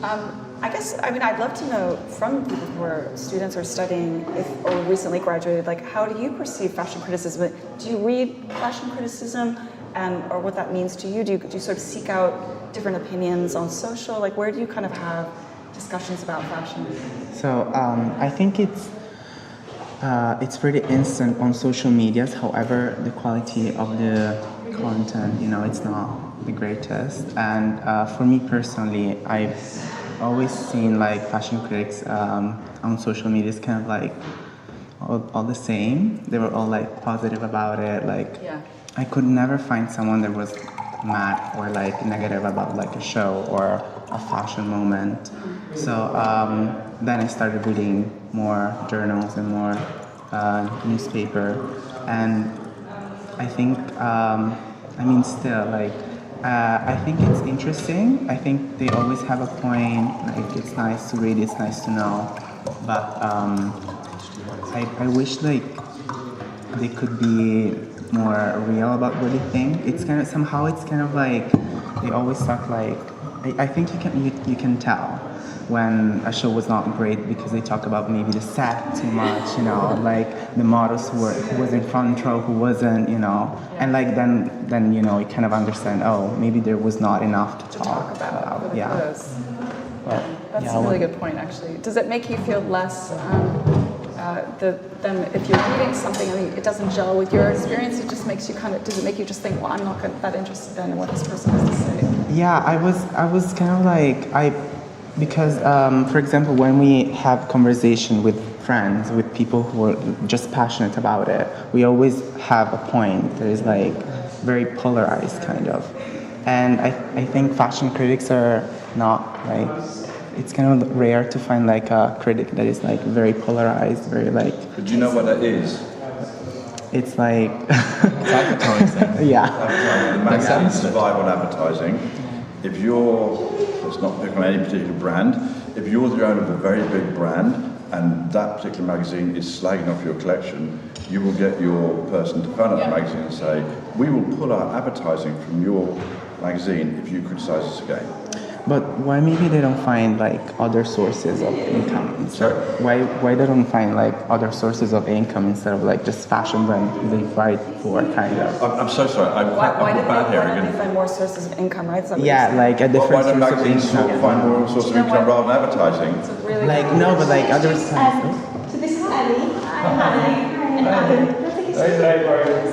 I guess, I'd love to know from people who are students or studying or recently graduated, like, how do you perceive fashion criticism? Do you read fashion criticism or what that means to you? Do you sort of seek out different opinions on social? Like, where do you kind of have discussions about fashion? So I think it's pretty instant on social medias. However, the quality of the content, it's not the greatest. And for me personally, I've always seen like fashion critics on social media is kind of like all the same. They were all like positive about it. Like, I could never find someone that was mad or like negative about like a show or a fashion moment. So then I started reading more journals and more newspaper, and I think still like I think it's interesting. I think they always have a point. Like, it's nice to read, it's nice to know, but I wish like they could be more real about what they think. It's kind of like they always talk like I think you can tell when a show was not great because they talk about maybe the set too much, like the models who was in front row, who wasn't, and like then you kind of understand, oh, maybe there was not enough to talk about. For the photos. That's a really good point, actually. Does it make you feel less than if you're reading something, it doesn't gel with your experience? It just makes you does it make you just think, well, I'm not that interested then in what this person has to say? Yeah, I was kind of like, because, for example, when we have conversation with friends, with people who are just passionate about it, we always have a point that is like very polarized kind of. And I think fashion critics are not like, it's kind of rare to find like a critic that is like very polarized, very like... But do you know what that is? It's like... It's advertising. Yeah. The magazines survive on advertising. If you're, let's not pick on any particular brand, if you're the owner of a very big brand and that particular magazine is slagging off your collection, you will get your person to phone up the magazine and say, we will pull our advertising from your magazine if you criticise us again. But why maybe they don't find like other sources of income? Sorry? Why they don't find like other sources of income instead of like just fashion brand they fight for kind of? I'm so sorry. Why don't they find more sources of income, right? Like a different source of magazines income. find more sources of income rather than advertising? Really like no, but like other times. So this is Ellie. Hi. And Adam.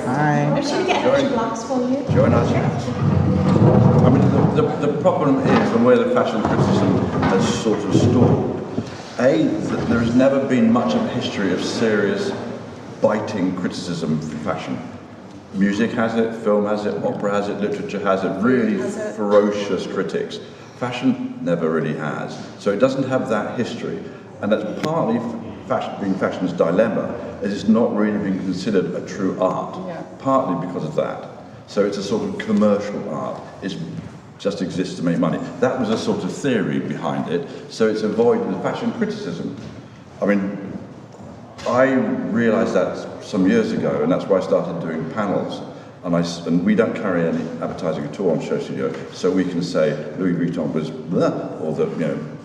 Hi. Should we get extra blocks for you? Join us. I mean, the problem is, and where the fashion criticism has sort of stalled, that there has never been much of a history of serious, biting criticism for fashion. Music has it, film has it, opera has it, literature has it, really ferocious critics. Fashion never really has. So it doesn't have that history. And that's partly being fashion's dilemma, is it's not really being considered a true art, partly because of that. So it's a sort of commercial art. It just exists to make money. That was a sort of theory behind it. So it's avoided the fashion criticism. I mean, I realised that some years ago, and that's why I started doing panels. And we don't carry any advertising at all on Show Studio, so we can say Louis Vuitton was blah, or the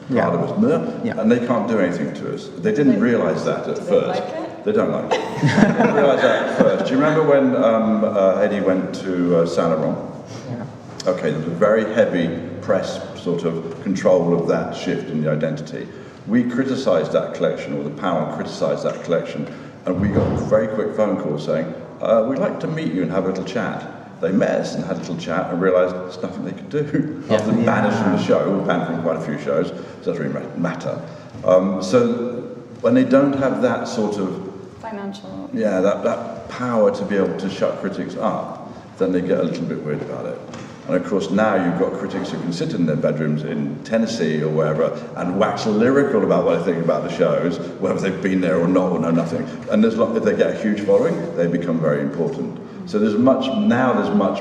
Prada was blah, and they can't do anything to us. They didn't realise that at first. They don't like it. They didn't realise that at first. Do you remember when Eddie went to Saint Laurent? Yeah. Okay, there was a very heavy press sort of control of that shift in the identity. We criticised that collection, or the Power criticised that collection, and we got a very quick phone call saying, we'd like to meet you and have a little chat. They met us and had a little chat and realised there's nothing they could do. Other than ban us from the show, we're banned from quite a few shows, so it doesn't really matter. So when they don't have that sort of financial, that power to be able to shut critics up, then they get a little bit weird about it. And of course now you've got critics who can sit in their bedrooms in Tennessee or wherever and wax lyrical about what they think about the shows, whether they've been there or not or know nothing. And if they get a huge following, they become very important. So there's much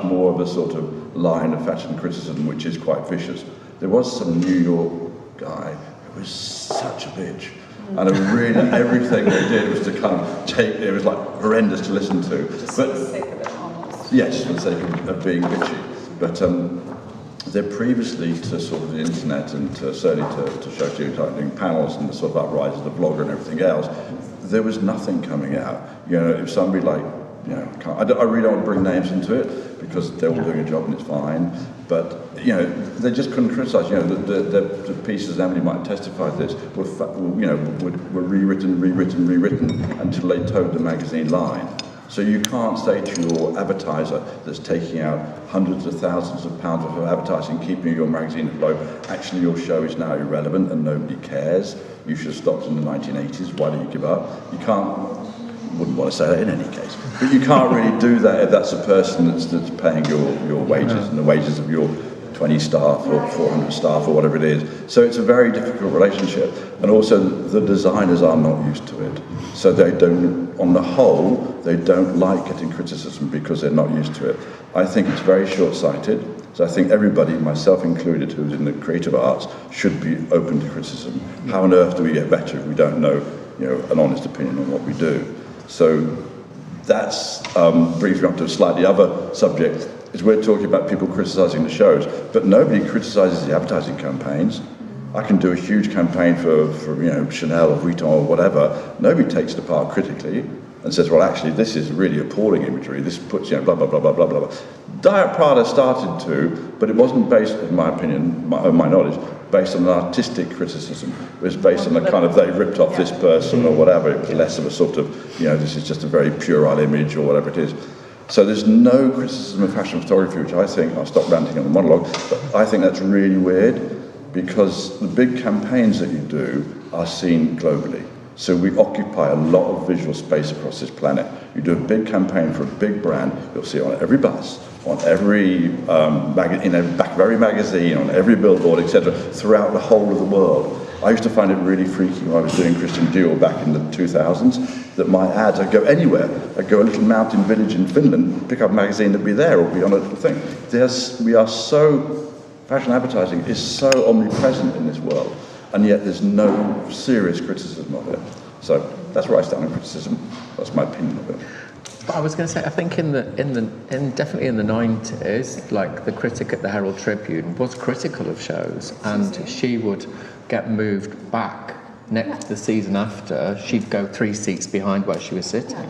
more of a sort of line of fashion criticism which is quite vicious. There was some New York guy who was such a bitch. And really everything they did was to kind of it was like horrendous to listen to. Just for the sake of it almost. Yes, for the sake of being bitchy. But they're previously to sort of the internet and certainly to show doing panels and the sort of uprise of the blogger and everything else, there was nothing coming out. You know, if somebody like, you know, I really don't want to bring names into it because they're all doing a job and it's fine, but, you know, they just couldn't criticise. You know, the pieces, Emily might testify to this, were rewritten until they towed the magazine line. So you can't say to your advertiser that's taking out hundreds of thousands of pounds worth of advertising, keeping your magazine afloat, actually your show is now irrelevant and nobody cares. You should have stopped in the 1980s. Why don't you give up? You can't, wouldn't want to say that in any case, but you can't really do that if that's a person that's paying your wages and the wages of your 20 staff or 400 staff or whatever it is. So it's a very difficult relationship. And also the designers are not used to it. So they don't, on the whole, they don't like getting criticism because they're not used to it. I think it's very short-sighted. So I think everybody, myself included, who's in the creative arts, should be open to criticism. How on earth do we get better if we don't know, you know, an honest opinion on what we do? So that's brings me up to a slightly other subject, is we're talking about people criticising the shows, but nobody criticises the advertising campaigns. I can do a huge campaign for you know, Chanel or Vuitton or whatever. Nobody takes it apart critically and says, well, actually, this is really appalling imagery. This puts, you know, blah, blah, blah, blah, blah, blah. Diet Prada started to, but it wasn't based, in my opinion, my knowledge, based on an artistic criticism. It was based on the kind of, they ripped off this person or whatever. It was less of a sort of, you know, this is just a very puerile image or whatever it is. So there's no criticism of fashion photography, which I think, I'll stop ranting on the monologue, but I think that's really weird because the big campaigns that you do are seen globally. So we occupy a lot of visual space across this planet. You do a big campaign for a big brand, you'll see it on every bus, on every in a back of every magazine, on every billboard, etc., throughout the whole of the world. I used to find it really freaky when I was doing Christian Dior back in the 2000s, that my ads, I'd go anywhere. I'd go a little mountain village in Finland, pick up a magazine that'd be there, or be on a little thing. We are so, fashion advertising is so omnipresent in this world, and yet there's no serious criticism of it. So that's where I stand on criticism. That's my opinion of it. But I was going to say, I think definitely in the 90s, like the critic at the Herald Tribune was critical of shows, and she would get moved back the season after. She'd go 3 seats behind where she was sitting,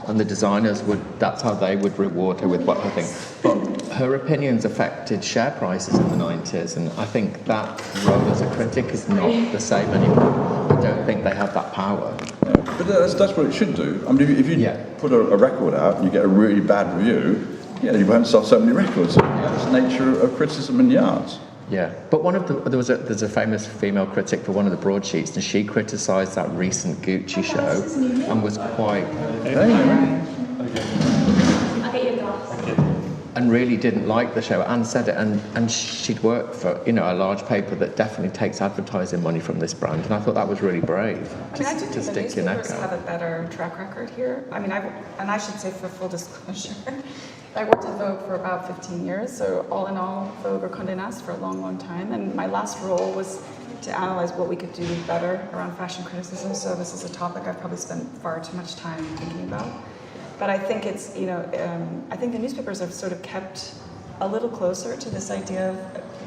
and the designers that's how they would reward her with what I think. But her opinions affected share prices in the 90s, and I think that role as a critic is not the same anymore. I don't think they have that power. Yeah, but that's what it should do. I mean, if you put a record out and you get a really bad review, you won't sell so many records. That's the nature of criticism in the arts. Yeah, but there's a famous female critic for one of the broadsheets, and she criticised that recent Gucci show and was quite and really didn't like the show and said it, and she'd worked for, you know, a large paper that definitely takes advertising money from this brand, and I thought that was really brave to stick your neck out. Have a better track record here. I mean, I should say, for full disclosure, I worked at Vogue for about 15 years, so all in all, Vogue or Condé Nast for a long, long time, and my last role was to analyze what we could do better around fashion criticism, so this is a topic I've probably spent far too much time thinking about. But I think it's, you know, I think the newspapers have sort of kept a little closer to this idea of,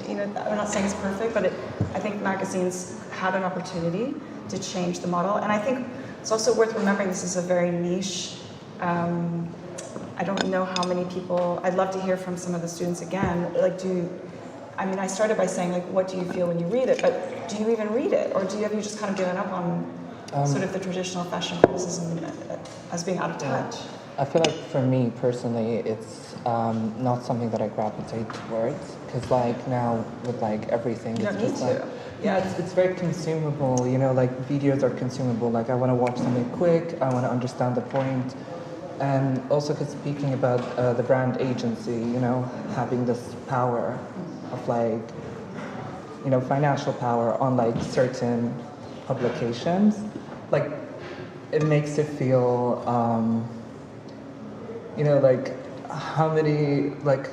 you know, I'm not saying it's perfect, but I think magazines had an opportunity to change the model. And I think it's also worth remembering this is a very niche, I don't know how many people, I'd love to hear from some of the students again, like I started by saying, like, what do you feel when you read it, but do you even read it? Or have you just kind of given up on sort of the traditional fashion criticism as being out of touch? I feel like for me personally, it's not something that I gravitate towards, because like now with like everything, You it's don't need just to. like, yeah, it's very consumable, you know, like videos are consumable, like I want to watch something quick, I want to understand the point, and also because speaking about the brand agency, you know, having this power of like, you know, financial power on like certain publications, like it makes it feel, you know, like how many, like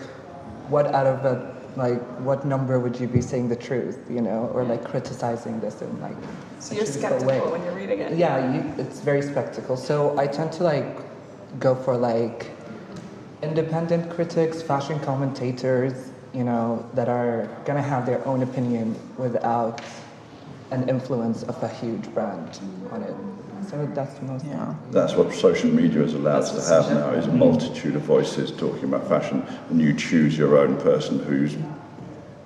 what out of a, like what number would you be saying the truth, you know, or like criticizing this in like So a you're truthful skeptical way. when you're reading it? Yeah, it's very spectacle. So I tend to like go for like independent critics, fashion commentators, you know, that are gonna have their own opinion without an influence of a huge brand on it. So that's the most. Yeah. That's what social media has allowed us to have now, is a multitude of voices talking about fashion, and you choose your own person whose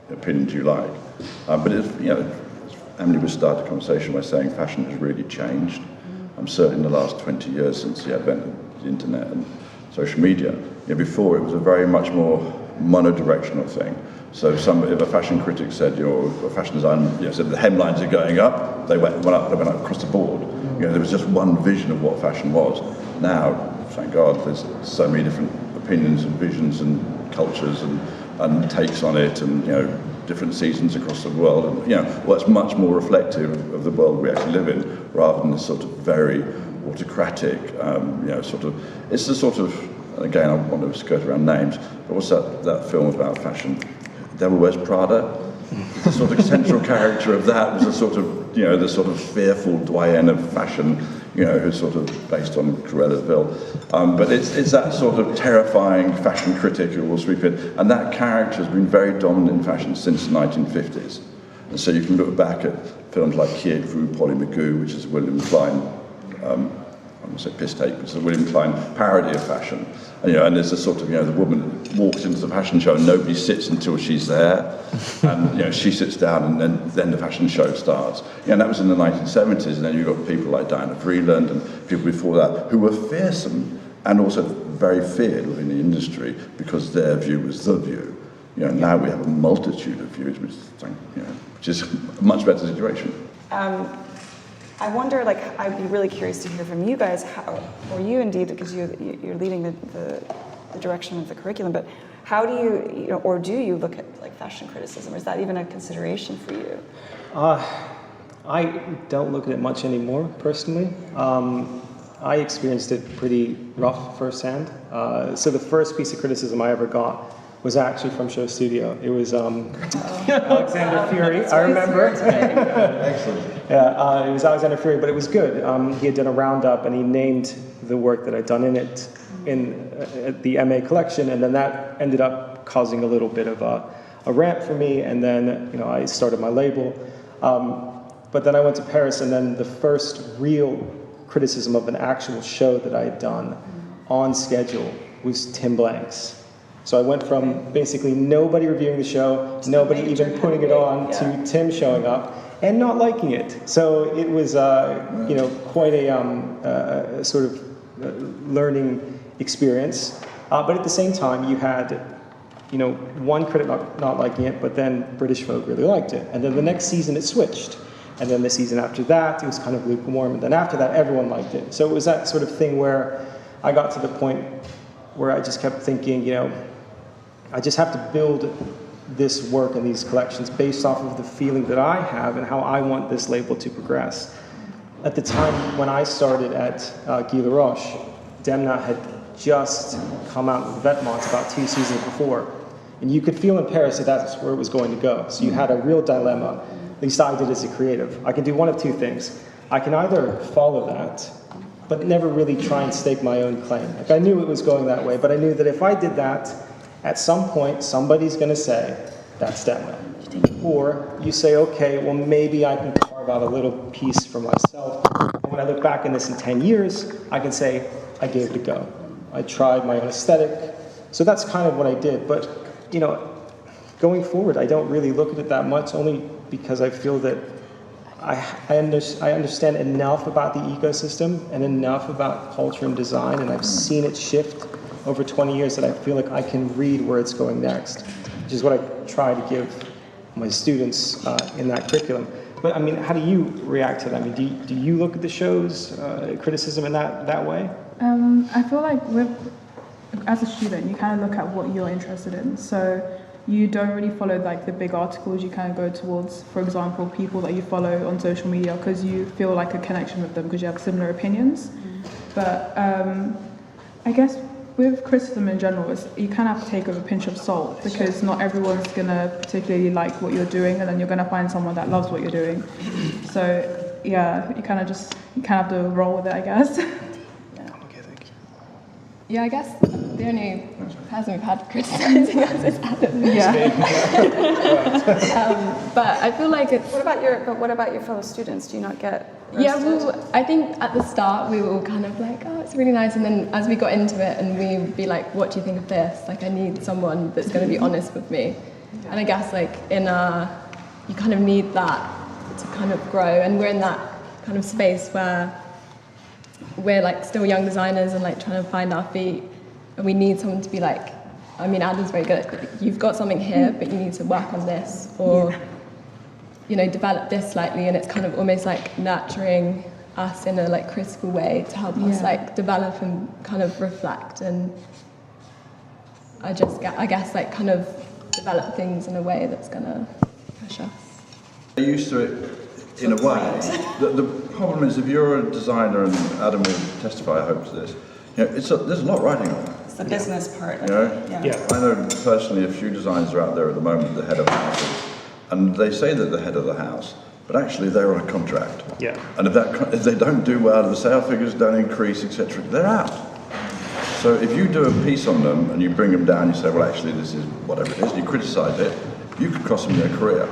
opinion you like. But it's, you know, Emily was starting the conversation by saying fashion has really changed. Certainly in the last 20 years since the advent of the internet and social media. You know, before it was a very much more monodirectional thing. So if a fashion critic said, you know, a fashion designer, you know, said the hemlines are going up, they went up across the board. You know, there was just one vision of what fashion was. Now, thank God, there's so many different opinions and visions and cultures and takes on it, and, you know, different seasons across the world, and, you know, well, it's much more reflective of the world we actually live in, rather than this sort of very autocratic, you know, sort of. It's the sort of, and again, I want to skirt around names, but what's that film about fashion? Devil Wears Prada. The sort of central character of that was a sort of, you know, the sort of fearful doyen of fashion, you know, who's sort of based on Cruella de Vil. But it's that sort of terrifying fashion critic who will sweep in, and that character has been very dominant in fashion since the 1950s. And so you can look back at films like Kiet Vu, Polly Magoo, which is William Klein, I wouldn't say piss take, but it's a William Klein parody of fashion. And, you know, and there's a sort of, you know, the woman walks into the fashion show and nobody sits until she's there. And, you know, she sits down and then the fashion show starts. You know, and that was in the 1970s. And then you've got people like Diana Vreeland and people before that who were fearsome and also very feared within the industry because their view was the view. You know, now we have a multitude of views, which is a much better situation. I wonder, like, I'd be really curious to hear from you guys, how, or you indeed, because you're leading the direction of the curriculum, but how do you know, or do you look at like fashion criticism? Or is that even a consideration for you? I don't look at it much anymore, personally. I experienced it pretty rough firsthand. So the first piece of criticism I ever got was actually from Show Studio. It was Alexander Fury, I remember. Excellent. Yeah, it was Alexander Fury, but it was good. He had done a roundup and he named the work that I'd done in it in the MA collection, and then that ended up causing a little bit of a rant for me, and then, you know, I started my label. But then I went to Paris, and then the first real criticism of an actual show that I had done on schedule was Tim Blank's. So I went from basically nobody reviewing the show, nobody even putting it on, to Tim showing up and not liking it. So it was, you know, quite a sort of learning experience. But at the same time, you had, you know, one critic not liking it, but then British folk really liked it. And then the next season it switched. And then the season after that, it was kind of lukewarm. And then after that, everyone liked it. So it was that sort of thing where I got to the point where I just kept thinking, you know, I just have to build this work and these collections based off of the feeling that I have and how I want this label to progress. At the time when I started at Guy Laroche, Demna had just come out with Vetements about 2 seasons before. And you could feel in Paris that that's where it was going to go. So you had a real dilemma, at least I did as a creative. I can do one of two things. I can either follow that, but never really try and stake my own claim. Like, I knew it was going that way, but I knew that if I did that, at some point, somebody's going to say, that's Demna. Or you say, okay, well, maybe I can carve out a little piece for myself. And when I look back in this in 10 years, I can say, I gave it a go. I tried my own aesthetic. So that's kind of what I did. But, you know, going forward, I don't really look at it that much, only because I feel that I understand enough about the ecosystem and enough about culture and design, and I've seen it shift over 20 years that I feel like I can read where it's going next, which is what I try to give my students in that curriculum. But I mean, how do you react to that? I mean, do you look at the show's criticism in that way? I feel like as a student, you kind of look at what you're interested in. So you don't really follow like the big articles. You kind of go towards, for example, people that you follow on social media because you feel like a connection with them because you have similar opinions. But I guess with criticism in general, you kind of have to take it with a pinch of salt because not everyone's going to particularly like what you're doing, and then you're going to find someone that loves what you're doing. So yeah, you kind of have to roll with it, I guess. Yeah, I guess the only person we've had criticising us is Adam. Yeah. But I feel like it's... What about your fellow students? Do you not get Yeah, roasted? well, I think at the start we were all kind of like, oh, it's really nice. And then as we got into it and we'd be like, what do you think of this? Like, I need someone that's going to be honest with me. And I guess like you kind of need that to kind of grow. And we're in that kind of space where we're like still young designers and like trying to find our feet. And we need someone to be like, I mean, Adam's very good at, you've got something here, but you need to work on this, or, you know, develop this slightly. And it's kind of almost like nurturing us in a like critical way to help us like develop and kind of reflect. And I guess like kind of develop things in a way that's gonna push us. They're used to it in a way. The problem is if you're a designer, and Adam will testify, I hope, to this, you know, there's a lot riding on it. It's the business part. You know? Yeah. I know personally a few designers are out there at the moment, the head of houses, and they say they're the head of the house, but actually they're on a contract. Yeah. And if they don't do well, if the sale figures don't increase, etc., they're out. So if you do a piece on them and you bring them down, you say, well, actually, this is whatever it is, and you criticise it, you could cost them their career.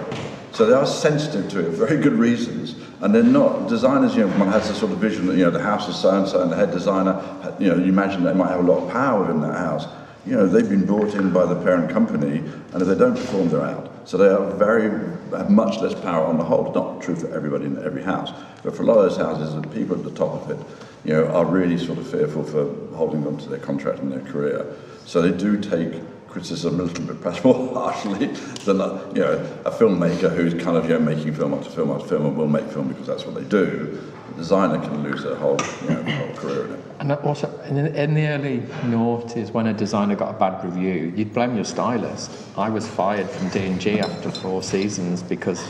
So they are sensitive to it for very good reasons, and they're not designers. You know, one has this sort of vision that, you know, the house is so and so, and the head designer, you know, you imagine they might have a lot of power within that house. You know, they've been brought in by the parent company, and if they don't perform, they're out. So they have much less power on the whole. It's not true for everybody in every house, but for a lot of those houses, the people at the top of it, you know, are really sort of fearful for holding on to their contract and their career. So they do take criticism a little bit perhaps more harshly than you know, a filmmaker who's kind of, you know, making film after film after film and will make film because that's what they do. The designer can lose their whole, you know, whole career in it. And also, in the early noughties, when a designer got a bad review, you'd blame your stylist. I was fired from D&G after 4 seasons because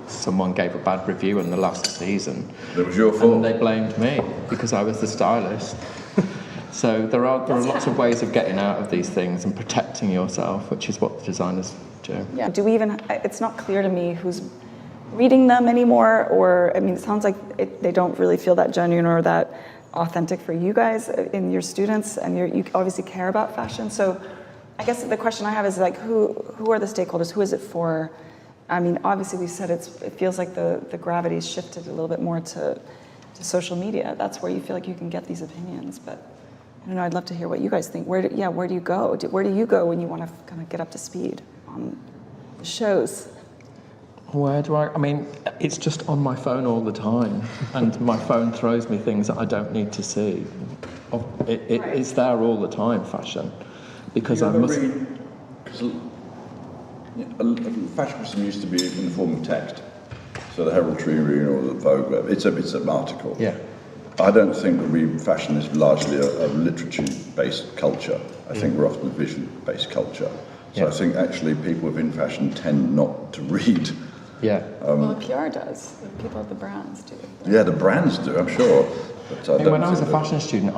someone gave a bad review in the last season. It was your fault. And they blamed me because I was the stylist. So there are lots of ways of getting out of these things and protecting yourself, which is what the designers do. Yeah. Do we even? It's not clear to me who's reading them anymore, or I mean, it sounds like they don't really feel that genuine or that authentic for you guys in your students, and you obviously care about fashion. So, I guess the question I have is like, who are the stakeholders? Who is it for? I mean, obviously we said it feels like the gravity's shifted a little bit more to social media. That's where you feel like you can get these opinions, but. I don't know, I'd love to hear what you guys think. Where do you go? Where do you go when you want to kind of get up to speed on the shows? Where do I mean, it's just on my phone all the time, and my phone throws me things that I don't need to see. It's there all the time, fashion, because I must... Because fashion criticism used to be in the form of text. So the Herald Tribune or the Vogue, it's an article. Yeah. I don't think that fashion is largely a literature-based culture. I think we're often a vision-based culture. So I think actually people within fashion tend not to read. Yeah. Well, the PR does. The people at the brands do. Yeah, the brands do, I'm sure. But when I was a fashion student,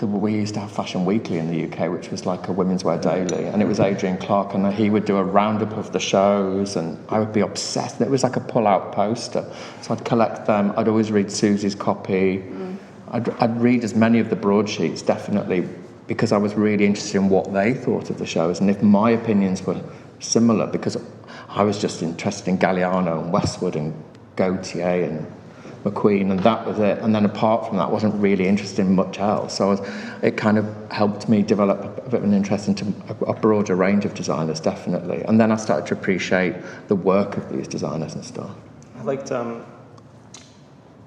we used to have Fashion Weekly in the UK, which was like a women's wear daily, and it was Adrian Clark, and he would do a roundup of the shows, and I would be obsessed. It was like a pull-out poster, so I'd collect them. I'd always read Susie's copy. I'd read as many of the broadsheets, definitely, because I was really interested in what they thought of the shows, and if my opinions were similar, because I was just interested in Galliano and Westwood and Gautier and McQueen, and that was it. And then apart from that, I wasn't really interested in much else. So it kind of helped me develop a bit of an interest into a broader range of designers, definitely. And then I started to appreciate the work of these designers and stuff. I liked,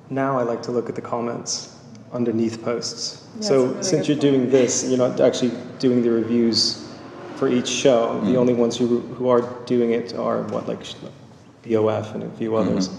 now I like to look at the comments underneath posts. Yeah, So really since you're doing this, you're not actually doing the reviews for each show. The only ones who are doing it are like BOF and a few others.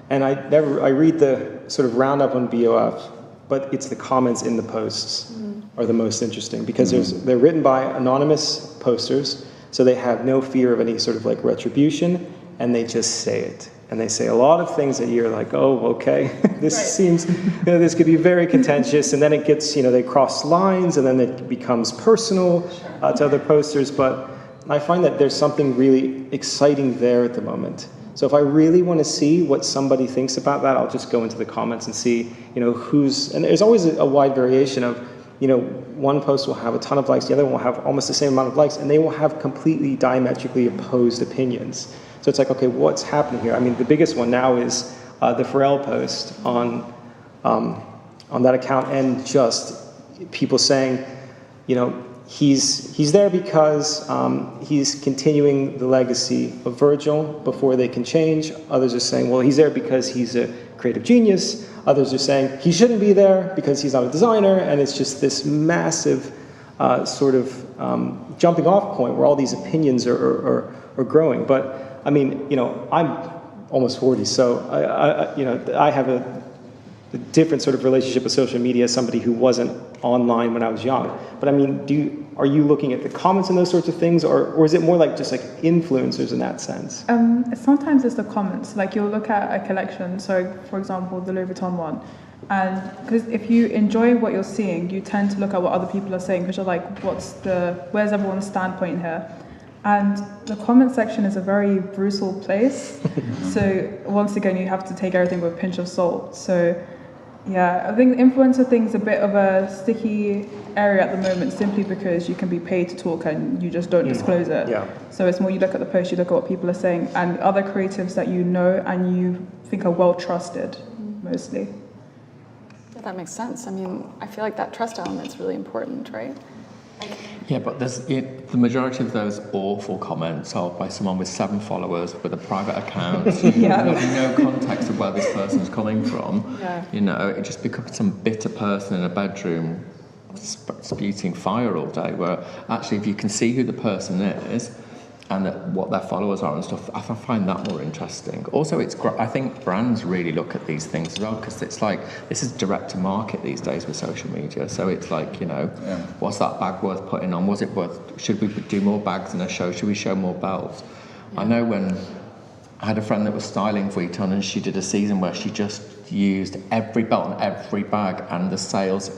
And I read the sort of roundup on BOF, but it's the comments in the posts are the most interesting because they're written by anonymous posters, so they have no fear of any sort of like retribution, and they just say it. And they say a lot of things that you're like, oh, okay, this seems, this could be very contentious, and then it gets, they cross lines, and then it becomes personal to other posters, but I find that there's something really exciting there at the moment. So if I really want to see what somebody thinks about that, I'll just go into the comments and see, who's, and there's always a wide variation of one post will have a ton of likes, the other one will have almost the same amount of likes, and they will have completely diametrically opposed opinions. So it's like, okay, what's happening here? I mean, the biggest one now is the Pharrell post on that account, and just people saying, he's there because he's continuing the legacy of Virgil before they can change. Others are saying, well, he's there because he's a creative genius. Others are saying he shouldn't be there because he's not a designer. And it's just this massive sort of jumping off point where all these opinions are growing. But I mean, I'm almost 40, so I have a different sort of relationship with social media as somebody who wasn't online when I was young. But I mean, are you looking at the comments and those sorts of things, or is it more like just like influencers in that sense? Sometimes it's the comments. Like you'll look at a collection, so for example, the Louis Vuitton one, and because if you enjoy what you're seeing, you tend to look at what other people are saying because you're like, where's everyone's standpoint here? And the comment section is a very brutal place. So once again, you have to take everything with a pinch of salt. So yeah, I think the influencer thing's a bit of a sticky area at the moment, simply because you can be paid to talk and you just don't disclose it. Yeah. So it's more you look at the post, you look at what people are saying, and other creatives that you know and you think are well trusted, mostly. Yeah, that makes sense. I mean, I feel like that trust element's really important, right? Yeah, but the majority of those awful comments are by someone with 7 followers with a private account. You have no context of where this person's coming from. Yeah. It just becomes some bitter person in a bedroom spewing fire all day, where actually if you can see who the person is and what their followers are and stuff, I find that more interesting. Also, I think brands really look at these things as well, because it's like, this is direct to market these days with social media. So it's like, what's that bag worth putting on? Should we do more bags in a show? Should we show more belts? Yeah. I know when I had a friend that was styling Vuitton, and she did a season where she just used every belt and every bag, and the sales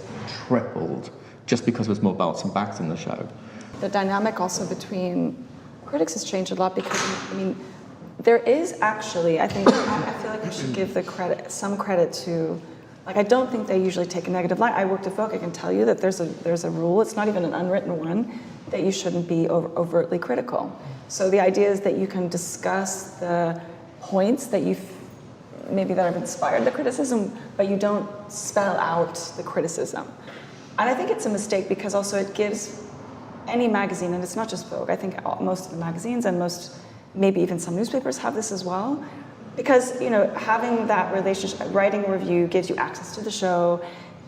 tripled just because there was more belts and bags in the show. The dynamic also between critics has changed a lot, because I mean, there is actually, I feel like we should give some credit to, like, I don't think they usually take a negative light. I worked at Vogue, I can tell you that there's a rule, it's not even an unwritten one, that you shouldn't be overtly critical. So the idea is that you can discuss the points that maybe that have inspired the criticism, but you don't spell out the criticism. And I think it's a mistake, because also it gives any magazine, and it's not just Vogue, I think most of the magazines and maybe even some newspapers have this as well, because having that relationship, writing a review gives you access to the show,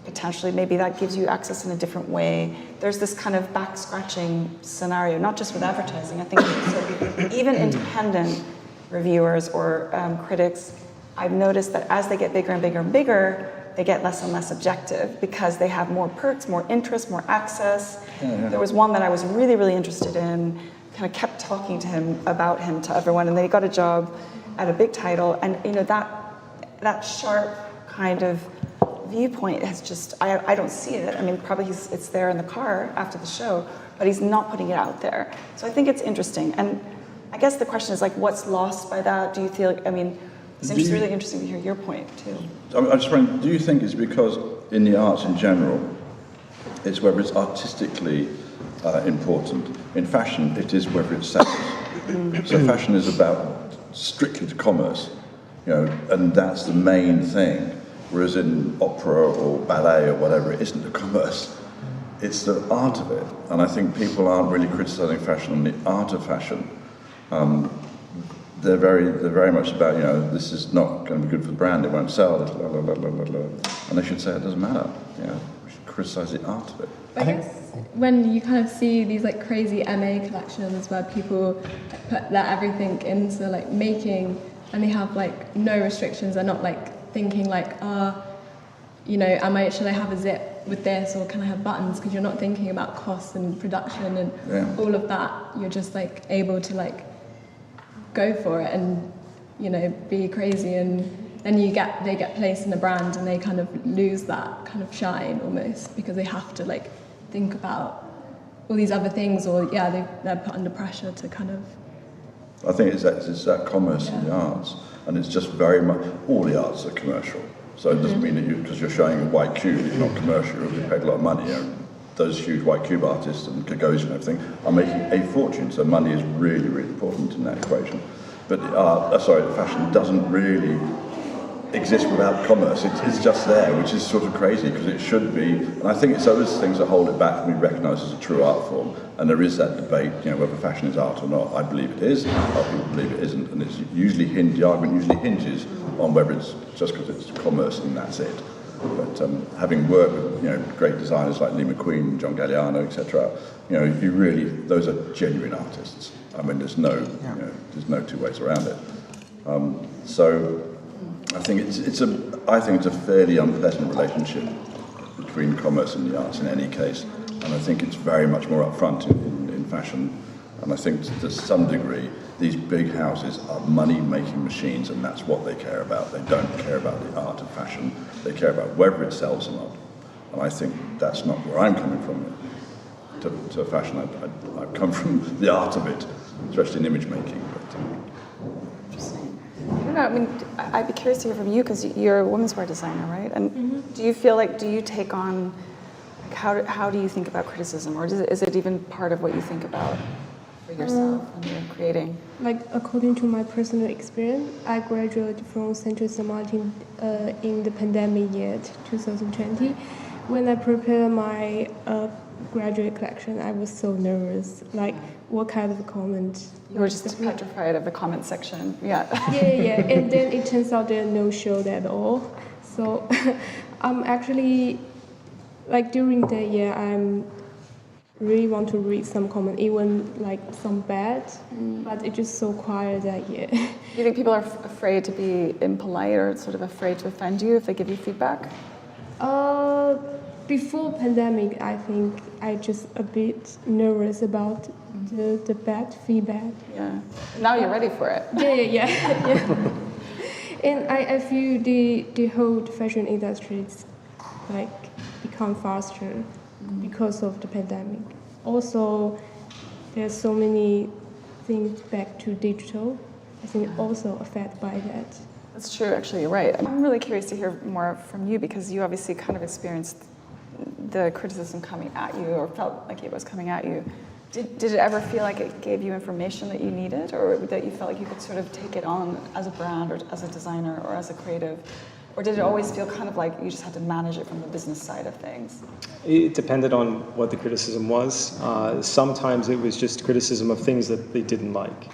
potentially maybe that gives you access in a different way. There's this kind of back scratching scenario, not just with advertising. I think even independent reviewers or critics, I've noticed that as they get bigger and bigger and bigger, they get less and less objective, because they have more perks, more interest, more access. Yeah. There was one that I was really, really interested in, kind of kept talking to him about him to everyone, and then he got a job at a big title, and that sharp kind of viewpoint has just, I don't see it. I mean, probably it's there in the car after the show, but he's not putting it out there. So I think it's interesting, and I guess the question is, like, what's lost by that? Do you feel like, I mean, it's really interesting to hear your point too. I just wondering, do you think it's because in the arts in general, it's whether it's artistically important? In fashion, it is whether it sells. So fashion is about strictly to commerce, and that's the main thing. Whereas in opera or ballet or whatever, it isn't the commerce. It's the art of it. And I think people aren't really criticising fashion on the art of fashion. They're very much about, this is not going to be good for the brand, it won't sell, blah, blah, blah, blah, blah, blah. And they should say it doesn't matter. We should criticise the art of it. I guess when you kind of see these like crazy MA collections where people put their everything into like making, and they have like no restrictions, they're not like thinking like, should I have a zip with this, or can I have buttons? Because you're not thinking about costs and production and all of that. You're just like able to like go for it and be crazy, and then they get placed in a brand and they kind of lose that kind of shine almost, because they have to like think about all these other things, or they're put under pressure to kind of. I think it's that commerce in the arts, and it's just very much, all the arts are commercial, so it doesn't mean that because you're showing a white cube you're not commercial, you'll be paid a lot of money. those huge white cube artists and Gagosian and everything are making a fortune. So money is really, really important in that equation. But fashion doesn't really exist without commerce. It's just there, which is sort of crazy because it should be. And I think it's those things that hold it back from being recognised as a true art form. And there is that debate, whether fashion is art or not. I believe it is. Other people believe it isn't. And it's the argument usually hinges on whether it's just because it's commerce and that's it. But having worked with great designers like Lee McQueen, John Galliano, etc., those are genuine artists. I mean, there's no two ways around it. So I think it's a fairly unpleasant relationship between commerce and the arts in any case, and I think it's very much more upfront in fashion. And I think to some degree, these big houses are money-making machines, and that's what they care about. They don't care about the art of fashion. They care about whether it sells or not. And I think that's not where I'm coming from to fashion. I've come from the art of it, especially in image making. Interesting. I don't know. I mean, I'd be curious to hear from you because you're a women's wear designer, right? And do you feel like, do you take on, like, how do you think about criticism, or is it even part of what you think about for yourself when you're creating? Like, according to my personal experience, I graduated from Central St. Martin in the pandemic year 2020. When I prepared my graduate collection, I was so nervous. Like, what kind of comment? You were just petrified of the comment section. Yeah. Yeah. And then it turns out there no show at all. So I'm actually, like, during that year, I'm really want to read some comment, even like some bad, but it's just so quiet that year. Do you think people are afraid to be impolite or sort of afraid to offend you if they give you feedback? Before pandemic, I think I just a bit nervous about the bad feedback. Yeah. Now you're ready for it. Yeah. And I feel the whole fashion industry is like become faster because of the pandemic. Also, there's so many things back to digital. I think also affected by that. That's true, actually, you're right. I'm really curious to hear more from you because you obviously kind of experienced the criticism coming at you or felt like it was coming at you. Did it ever feel like it gave you information that you needed or that you felt like you could sort of take it on as a brand or as a designer or as a creative? Or did it always feel kind of like you just had to manage it from the business side of things? It depended on what the criticism was. Sometimes it was just criticism of things that they didn't like.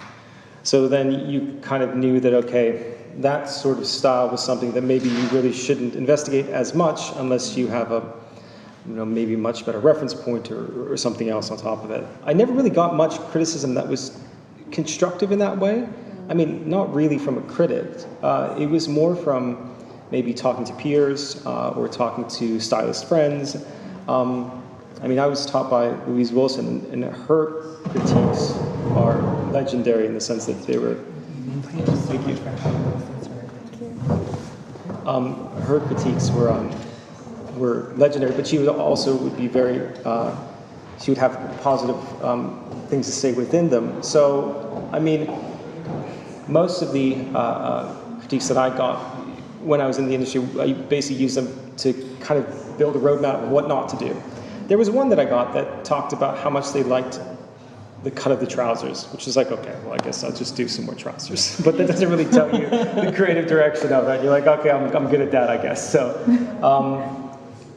So then you kind of knew that, okay, that sort of style was something that maybe you really shouldn't investigate as much unless you have a, maybe much better reference point or something else on top of it. I never really got much criticism that was constructive in that way. I mean, not really from a critic. It was more from maybe talking to peers or talking to stylist friends. I was taught by Louise Wilson, and her critiques are legendary in the sense that they were. Thank you. Her critiques were legendary, but she would be very. She would have positive things to say within them. So, I mean, most of the critiques that I got when I was in the industry, I basically used them to kind of build a roadmap of what not to do. There was one that I got that talked about how much they liked the cut of the trousers, which is like, okay, well, I guess I'll just do some more trousers. But that doesn't really tell you the creative direction of it. You're like, okay, I'm good at that, I guess. So,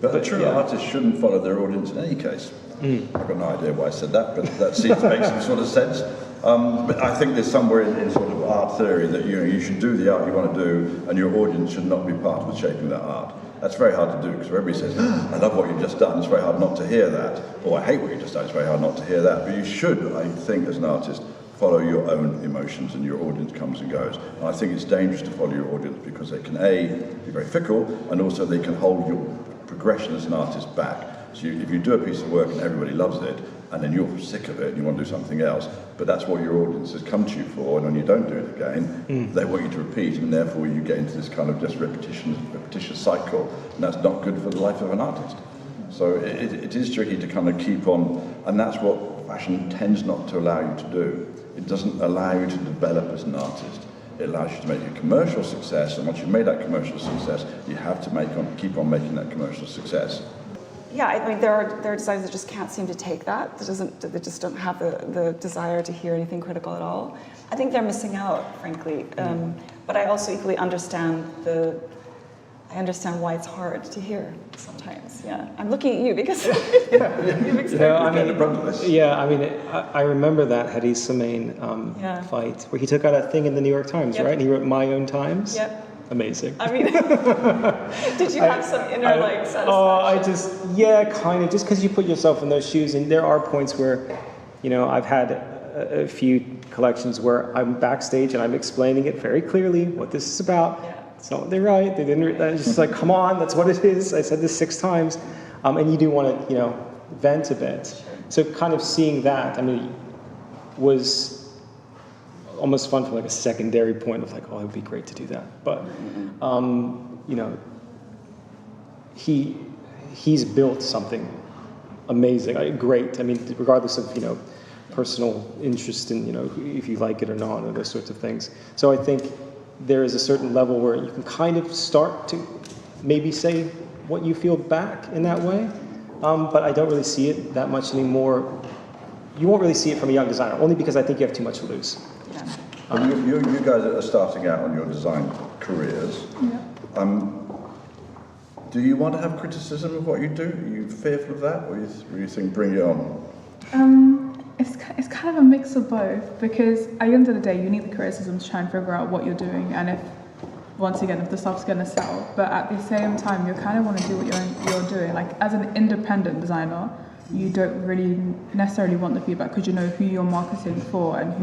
but a true artist shouldn't follow their audience in any case. I've got no idea why I said that, but that seems to make some sort of sense. But I think there's somewhere in sort of art theory that you should do the art you want to do, and your audience should not be part of the shaping of that art. That's very hard to do because everybody says, I love what you've just done. It's very hard not to hear that. Or I hate what you've just done. It's very hard not to hear that. But you should, I think, as an artist, follow your own emotions, and your audience comes and goes. And I think it's dangerous to follow your audience because they can, A, be very fickle, and also they can hold your progression as an artist back. So if you do a piece of work and everybody loves it, and then you're sick of it and you want to do something else, but that's what your audience has come to you for, and when you don't do it again, they want you to repeat, and therefore you get into this kind of just repetitious cycle, and that's not good for the life of an artist. So it is tricky to kind of keep on, and that's what fashion tends not to allow you to do. It doesn't allow you to develop as an artist. It allows you to make a commercial success, and once you've made that commercial success, you have to keep on making that commercial success. yeah, I mean, there are designers that just can't seem to take that. They just don't have the desire to hear anything critical at all. I think they're missing out, frankly. But I also equally understand why it's hard to hear sometimes. Yeah, I'm looking at you because you've experienced I remember that Hedi Slimane fight where he took out a thing in the New York Times, right? And he wrote "My Own Times." Yep. Amazing. I mean, did you have some inner satisfaction? Kind of. Just because you put yourself in those shoes, and there are points where, I've had a few collections where I'm backstage and I'm explaining it very clearly what this is about. Yeah. It's not what they write. They didn't. It's just like, come on, that's what it is. I said this 6 times, and you do want to, vent a bit. Sure. So kind of seeing that, was almost fun from like a secondary point of like, oh, it would be great to do that. But, he's built something amazing, great. Regardless of, personal interest in, if you like it or not, or those sorts of things. So I think there is a certain level where you can kind of start to maybe say what you feel back in that way. But I don't really see it that much anymore. You won't really see it from a young designer, only because I think you have too much to lose. You guys are starting out on your design careers. Yeah. Do you want to have criticism of what you do? Are you fearful of that, or you think bring it on? It's kind of a mix of both, because at the end of the day, you need the criticism to try and figure out what you're doing, and if the stuff's going to sell. But at the same time, you kind of want to do what you're doing. Like, as an independent designer, you don't really necessarily want the feedback because you know who you're marketing for and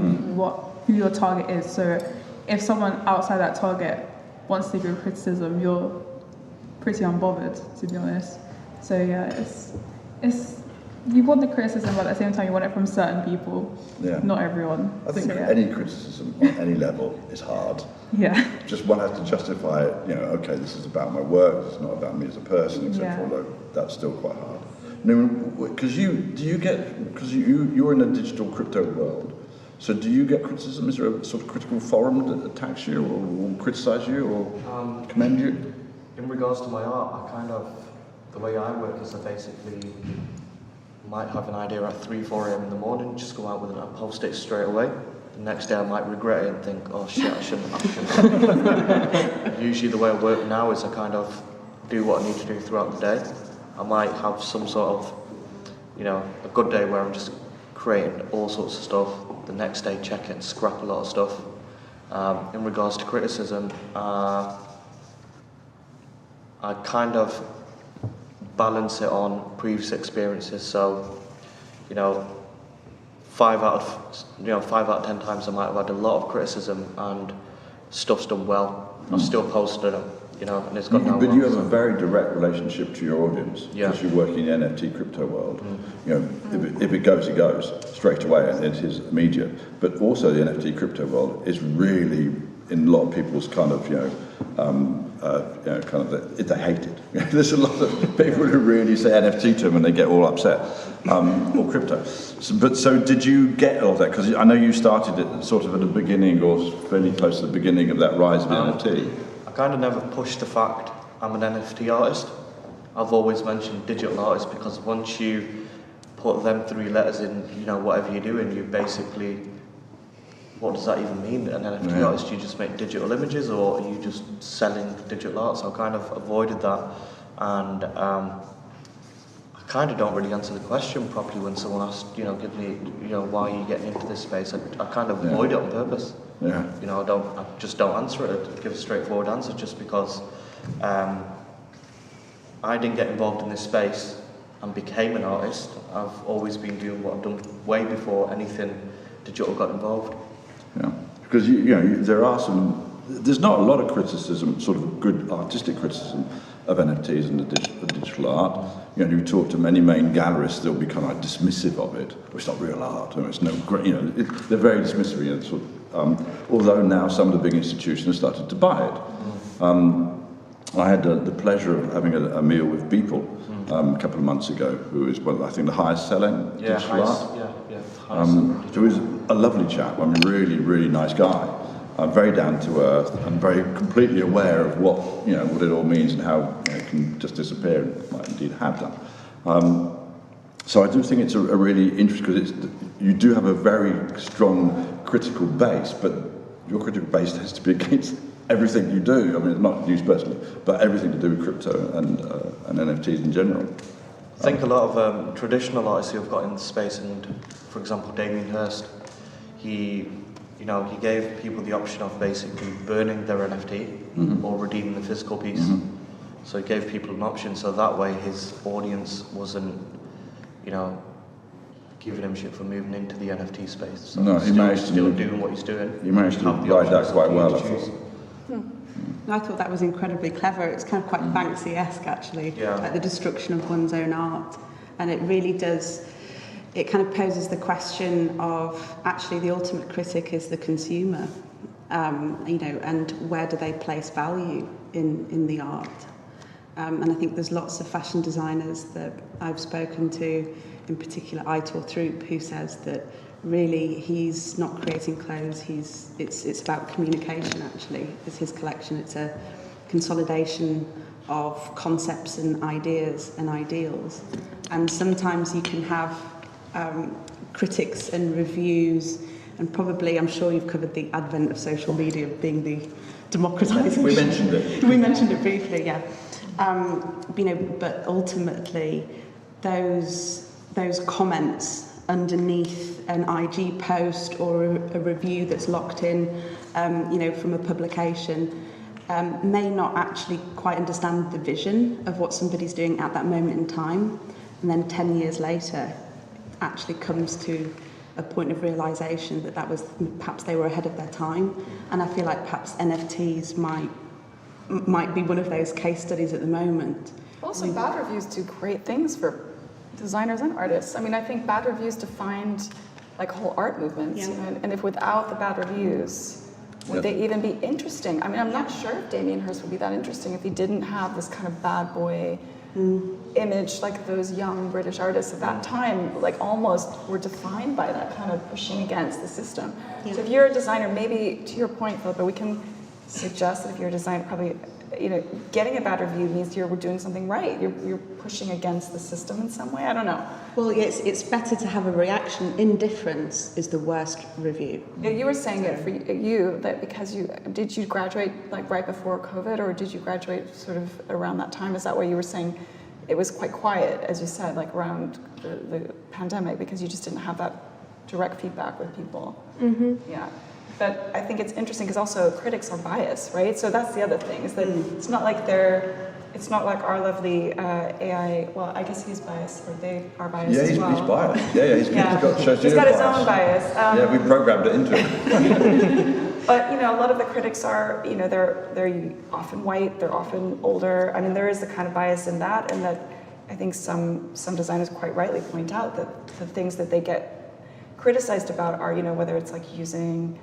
who your target is. So if someone outside that target wants to give criticism, you're pretty unbothered, to be honest. So yeah, it's you want the criticism, but at the same time you want it from certain people. Yeah. Not everyone. I think any criticism on any level is hard. Yeah. Just one has to justify it, okay, this is about my work, it's not about me as a person, etc. Although that's still quite hard. Because you're in a digital crypto world, so do you get criticism? Is there a sort of critical forum that attacks you or will criticise you or commend you? In regards to my art, the way I work is I basically might have an idea at 3-4 a.m. in the morning, just go out with it and post it straight away. The next day I might regret it and think, oh shit, I shouldn't. Usually the way I work now is I kind of do what I need to do throughout the day. I might have some sort of, a good day where I'm just creating all sorts of stuff. The next day check it and scrap a lot of stuff. In regards to criticism, I kind of balance it on previous experiences. So, 5 out of 10 times I might have had a lot of criticism and stuff's done well. I've still posted it, and it's got no. But you have a very direct relationship to your audience because you work in the NFT crypto world. If it goes, it goes straight away, and it is immediate. But also, the NFT crypto world is really, in a lot of people's kind of, they hate it. There's a lot of people who really say NFT to them and they get all upset, or crypto. So did you get all that? Because I know you started it sort of at the beginning or fairly close to the beginning of that rise of NFT. I kind of never pushed the fact I'm an NFT artist. I've always mentioned digital artist because once you put them 3 letters in, whatever you're doing, you basically, what does that even mean? An NFT artist, you just make digital images, or are you just selling digital art? So I kind of avoided that, and I kind of don't really answer the question properly when someone asks, give me, why are you getting into this space? I kind of avoid it on purpose. Yeah. I just don't answer it. I give a straightforward answer just because I didn't get involved in this space and became an artist. I've always been doing what I've done way before anything digital got involved. Yeah, because there's not a lot of criticism, sort of good artistic criticism of NFTs and the digital art. You talk to many main gallerists, they'll be kind of like dismissive of it. It's not real art, it's no great. They're very dismissive. Sort of, although now some of the big institutions have started to buy it. I had the pleasure of having a meal with Beeple a couple of months ago, who is I think the highest selling digital art. Who is a lovely chap. Really, really nice guy. Very down to earth and very completely aware of what it all means and how it can just disappear and might indeed have done. So I do think it's a really interesting, because you do have a very strong critical base, but your critical base has to be against everything you do. I mean, not you personally, but everything to do with crypto and NFTs in general. I think a lot of traditional artists who have got in the space, and for example, Damien Hirst, he gave people the option of basically burning their NFT or redeeming the physical piece. So he gave people an option, so that way his audience wasn't, giving him shit for moving into the NFT space. So No, he managed to still doing what he's doing. He managed to ride that quite well, I thought. I thought that was incredibly clever. It's kind of quite Banksy-esque, actually, like the destruction of one's own art. And it really does, it kind of poses the question of, actually, the ultimate critic is the consumer, and where do they place value in the art? And I think there's lots of fashion designers that I've spoken to, in particular Aitor Throop, who says that really he's not creating clothes, it's about communication, actually. It's his collection, it's a consolidation of concepts and ideas and ideals. And sometimes you can have critics and reviews, and probably, I'm sure you've covered the advent of social media being the democratisation. We mentioned it. We mentioned it briefly, yeah. But ultimately, those comments underneath an IG post or a review that's locked in, from a publication, may not actually quite understand the vision of what somebody's doing at that moment in time, and then 10 years later, actually comes to a point of realisation that was perhaps they were ahead of their time. And I feel like perhaps NFTs might be one of those case studies at the moment. Also, bad reviews do great things for designers and artists. I mean, I think bad reviews defined like whole art movements. And if without the bad reviews, would they even be interesting? I mean, I'm not sure if Damien Hirst would be that interesting if he didn't have this kind of bad boy image, like those young British artists at that time, like almost were defined by that kind of pushing against the system. So if you're a designer, maybe to your point, Philippa, we can suggest that if you're a designer, probably, getting a bad review means you're doing something right. You're pushing against the system in some way. I don't know. Well, it's better to have a reaction. Indifference is the worst review. You were saying it for you that because did you graduate like right before COVID, or did you graduate sort of around that time? Is that why you were saying it was quite quiet, as you said, like around the pandemic, because you just didn't have that direct feedback with people? Yeah. But I think it's interesting because also critics are biased, right? So that's the other thing, is that it's not like our lovely AI, well, I guess he's biased, or they are biased as well. He's biased. Yeah, he's got his own bias. We programmed it into him. But, a lot of the critics are, they're often white, they're often older. I mean, there is the kind of bias in that, and that I think some designers quite rightly point out that the things that they get criticized about are, whether it's like using,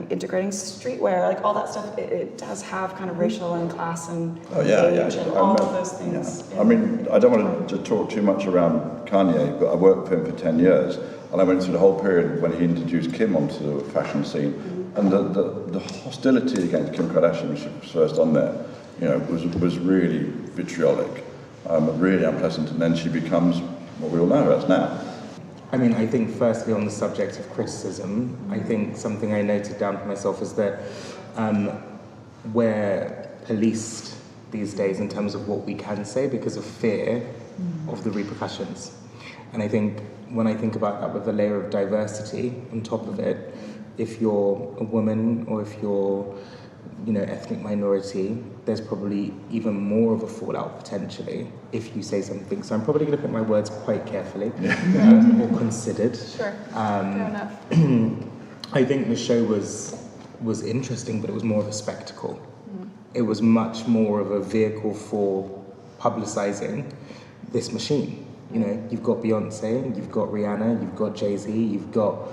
integrating streetwear, like all that stuff, it does have kind of racial and class and age and all of those things. Yeah. I mean, I don't want to talk too much around Kanye, but I worked with him for 10 years, and I went through the whole period when he introduced Kim onto the fashion scene, and the hostility against Kim Kardashian, when she was first on there, was really vitriolic, really unpleasant, and then she becomes what we all know her as now. I mean, I think firstly on the subject of criticism, I think something I noted down for myself is that we're policed these days in terms of what we can say because of fear of the repercussions. And I think when I think about that with a layer of diversity on top of it, if you're a woman or if you're, ethnic minority, there's probably even more of a fallout potentially if you say something. So I'm probably going to pick my words quite carefully, or considered. Sure. Fair enough. I think the show was interesting, but it was more of a spectacle. It was much more of a vehicle for publicizing this machine. You've got Beyonce, you've got Rihanna, you've got Jay-Z, you've got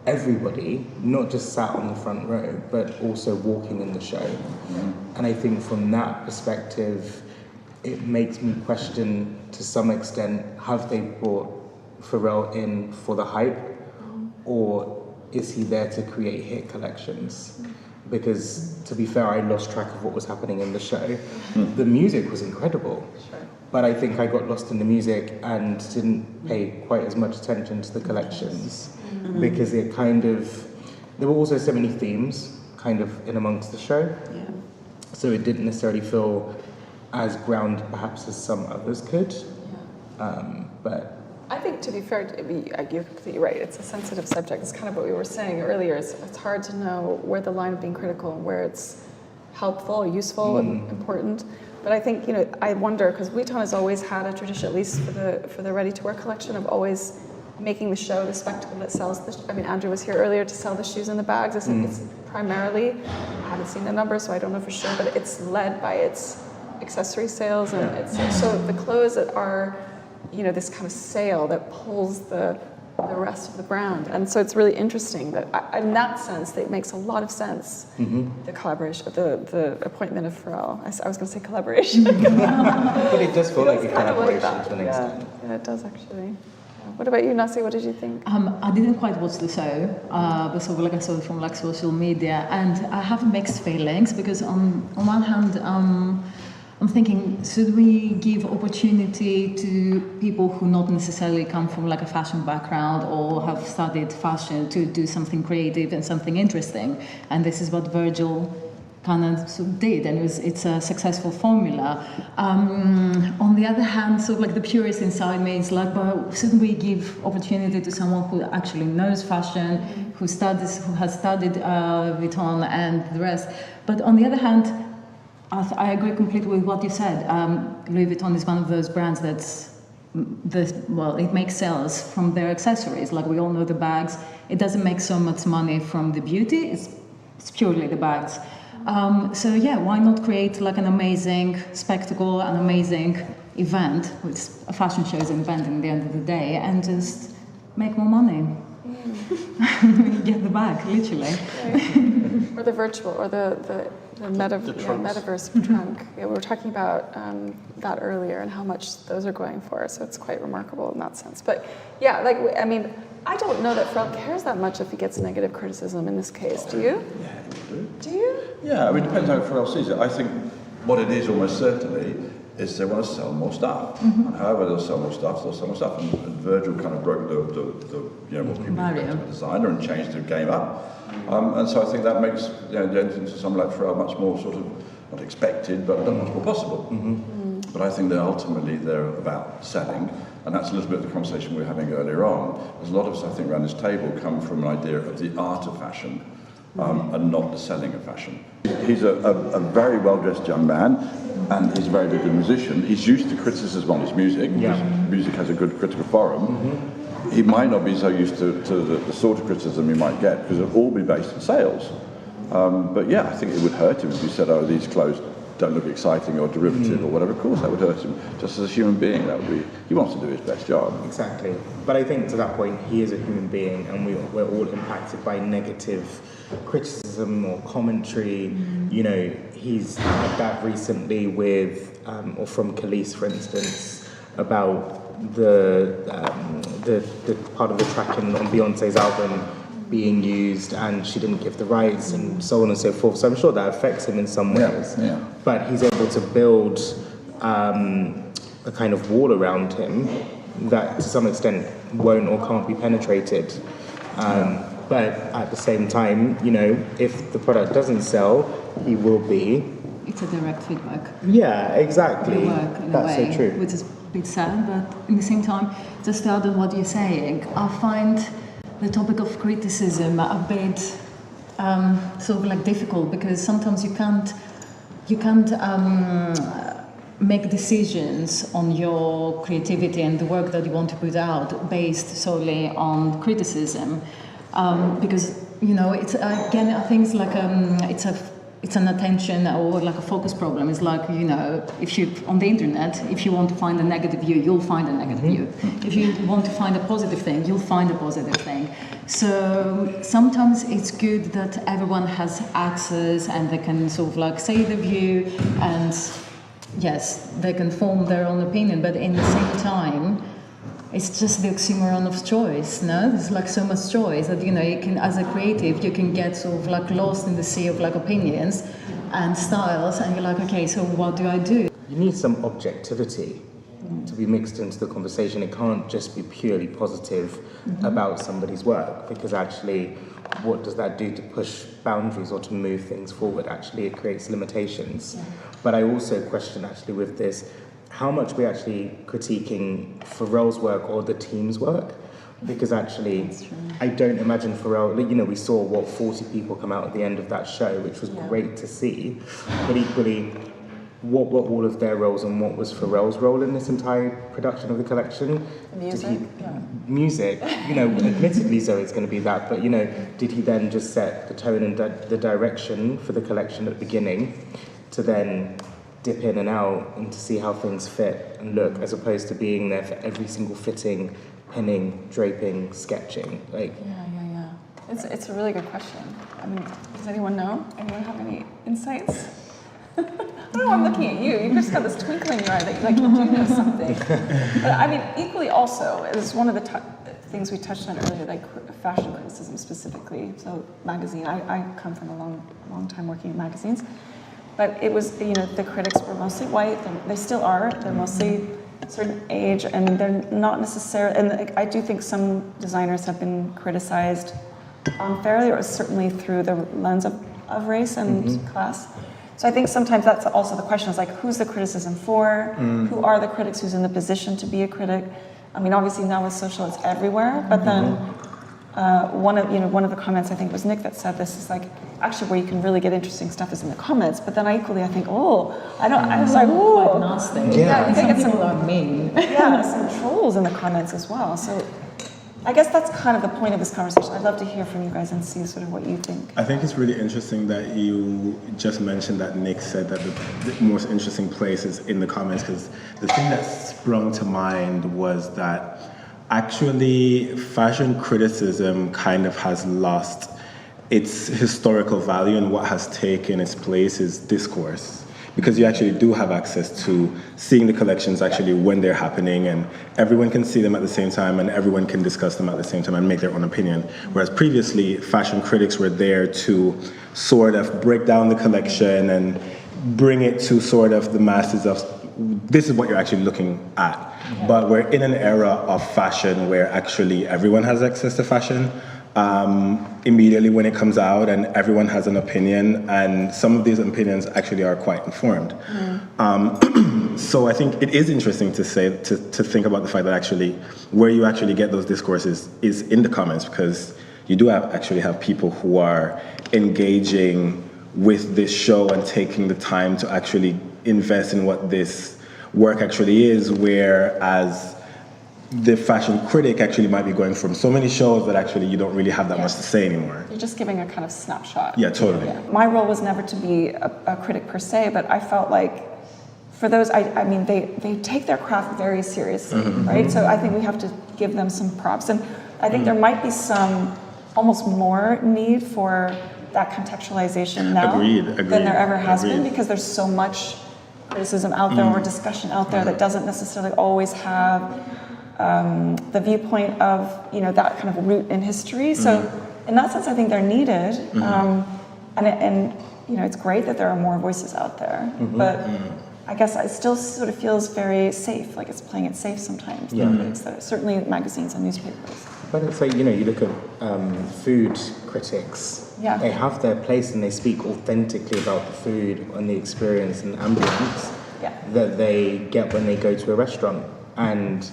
everybody, not just sat on the front row, but also walking in the show. And I think from that perspective, it makes me question, to some extent, have they brought Pharrell in for the hype, or is he there to create hit collections? because to be fair, I lost track of what was happening in the show. The music was incredible, but I think I got lost in the music and didn't pay quite as much attention to the collections because it kind of, there were also so many themes kind of in amongst the show. Yeah. So it didn't necessarily feel as ground perhaps as some others could. But I think, to be fair, you're completely right. It's a sensitive subject. It's kind of what we were saying earlier. It's hard to know where the line of being critical and where it's helpful, useful, and important. But I think, I wonder, because Vuitton has always had a tradition, at least for the ready-to-wear collection, of always making the show the spectacle that sells the. Andrew was here earlier to sell the shoes and the bags. I think it's primarily. I haven't seen the numbers, so I don't know for sure. But it's led by its accessory sales, and so the clothes that are. This kind of sail that pulls the rest of the brand. And so it's really interesting that in that sense, it makes a lot of sense, the collaboration, the appointment of Pharrell. I was going to say collaboration. but it does feel like a collaboration to an extent. Yeah, it does actually. What about you, Nasi? What did you think? I didn't quite watch the show, but sort of I saw it from social media, and I have mixed feelings because on one hand, I'm thinking, should we give opportunity to people who not necessarily come from a fashion background or have studied fashion to do something creative and something interesting? And this is what Virgil kind of did, and it's a successful formula. On the other hand, the purist inside me is but shouldn't we give opportunity to someone who actually knows fashion, who has studied Vuitton and the rest? But on the other hand, I agree completely with what you said. Louis Vuitton is one of those brands it makes sales from their accessories. We all know the bags. It doesn't make so much money from the beauty. It's purely the bags. Why not create an amazing spectacle, an amazing event, which a fashion show is an event at the end of the day, and just make more money. Get the bag, literally. Or the virtual, or the metaverse trunk. Yeah, we were talking about that earlier and how much those are going for. So it's quite remarkable in that sense. But yeah, I don't know that Pharrell cares that much if he gets negative criticism in this case. Do you? Yeah, I do. Do you? Yeah, it depends how Pharrell sees it. I think what it is almost certainly is they want to sell more stuff. And however they'll sell more stuff, they'll sell more stuff. And Virgil kind of broke the what people expect of a designer and changed the game up. And so I think that makes the entrance to someone like Pharrell much more sort of, not expected, but much more possible. But I think that ultimately they're about selling, and that's a little bit of the conversation we were having earlier on. There's a lot of us, I think, around this table come from an idea of the art of fashion, and not the selling of fashion. He's a very well-dressed young man, and he's a very good musician. He's used to criticism on his music, because music has a good critical forum. He might not be so used to the sort of criticism he might get, because it'll all be based on sales. But yeah, I think it would hurt him if he said, these clothes don't look exciting or derivative or whatever. Of course that would hurt him. Just as a human being, he wants to do his best job. Exactly. But I think to that point, he is a human being, and we're all impacted by negative criticism or commentary. He's had that recently with, or from Khalees, for instance, about the part of the track on Beyonce's album being used, and she didn't give the rights, and so on and so forth. So I'm sure that affects him in some ways. Yeah. But he's able to build a kind of wall around him that, to some extent, won't or can't be penetrated. But at the same time, if the product doesn't sell, he will be. It's a direct feedback. Yeah, exactly. Work in That's a way, so true. which is a bit sad, but at the same time, just to add on what you're saying, I find the topic of criticism a bit difficult, because sometimes you can't make decisions on your creativity and the work that you want to put out based solely on criticism, because it's again, I think it's an attention or a focus problem. It's if you on the internet, if you want to find a negative view, you'll find a negative view. If you want to find a positive thing, you'll find a positive thing. So sometimes it's good that everyone has access and they can say the view, and yes, they can form their own opinion. But in the same time, it's just the oxymoron of choice, no? There's like so much choice that, you know, you can, as a creative, you can get sort of like lost in the sea of like opinions and styles, and you're like, okay, so what do I do? You need some objectivity to be mixed into the conversation. It can't just be purely positive about somebody's work, because actually, what does that do to push boundaries or to move things forward? Actually, it creates limitations. Yeah. But I also question, actually, with this, how much we're actually critiquing Pharrell's work or the team's work. Because actually, I don't imagine Pharrell, you know, we saw, 40 people come out at the end of that show, which was great to see. But equally, what were all of their roles and what was Pharrell's role in this entire production of the collection? Music? Music, you know, admittedly so it's going to be that, but, you know, did he then just set the tone and the direction for the collection at the beginning to then dip in and out and to see how things fit and look, as opposed to being there for every single fitting, pinning, draping, sketching? Like, Yeah. It's a really good question. I mean, does anyone know? Anyone have any insights? I don't know, I'm looking at you. You just got this twinkle in your eye that like you do know something. But I mean, equally also, it's one of the things we touched on earlier, like fashion criticism specifically. So magazine, I come from a long time working in magazines. But it was, you know, the critics were mostly white. They still are. They're mostly a certain age, and they're not necessarily, and I do think some designers have been criticized unfairly, or certainly through the lens of race and class. So I think sometimes that's also the question, is like, who's the criticism for? Who are the critics? Who's in the position to be a critic? I mean, obviously now with social, it's everywhere, but then one of the comments, I think it was Nick that said this, is like, actually where you can really get interesting stuff is in the comments, but then I think, I was like, oh. Quite nasty. Yeah, I think some people are mean. Yeah, some trolls in the comments as well. So I guess that's kind of the point of this conversation. I'd love to hear from you guys and see sort of what you think. I think it's really interesting that you just mentioned that Nick said that the most interesting place is in the comments, because the thing that sprung to mind was that actually fashion criticism kind of has lost its historical value, and what has taken its place is discourse. Because you actually do have access to seeing the collections actually when they're happening, and everyone can see them at the same time, and everyone can discuss them at the same time and make their own opinion. Whereas previously, fashion critics were there to sort of break down the collection and bring it to sort of the masses of, this is what you're actually looking at. But we're in an era of fashion where actually everyone has access to fashion immediately when it comes out, and everyone has an opinion, and some of these opinions actually are quite informed. So I think it is interesting to think about the fact that actually where you actually get those discourses is in the comments, because you do actually have people who are engaging with this show and taking the time to actually invest in what this work actually is, whereas the fashion critic actually might be going from so many shows that actually you don't really have that much to say anymore. You're just giving a kind of snapshot. Yeah, totally. Yeah. My role was never to be a critic per se, but I felt like for those, I mean, they take their craft very seriously, right? So I think we have to give them some props. And I think there might be some almost more need for that contextualization now than there ever has been, because there's so much criticism out there or discussion out there that doesn't necessarily always have the viewpoint of, you know, that kind of root in history. So in that sense, I think they're needed. And you know, it's great that there are more voices out there, but I guess it still sort of feels very safe, like it's playing it safe sometimes. Certainly magazines and newspapers. But it's like, you know, you look at food critics. Yeah. They have their place and they speak authentically about the food and the experience and ambience that they get when they go to a restaurant. And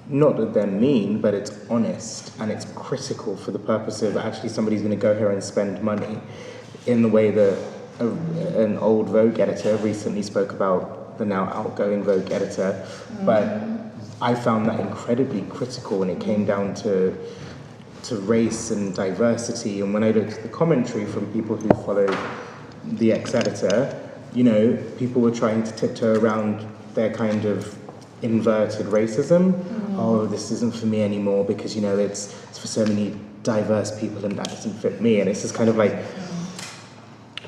not that they're mean, but it's honest and it's critical for the purpose of actually somebody's going to go here and spend money, in the way that an old Vogue editor recently spoke about the now outgoing Vogue editor. But I found that incredibly critical when it came down to race and diversity. And when I looked at the commentary from people who followed the ex-editor, you know, people were trying to tiptoe around their kind of inverted racism. Oh, this isn't for me anymore because, you know, it's for so many diverse people and that doesn't fit me. And it's just kind of like,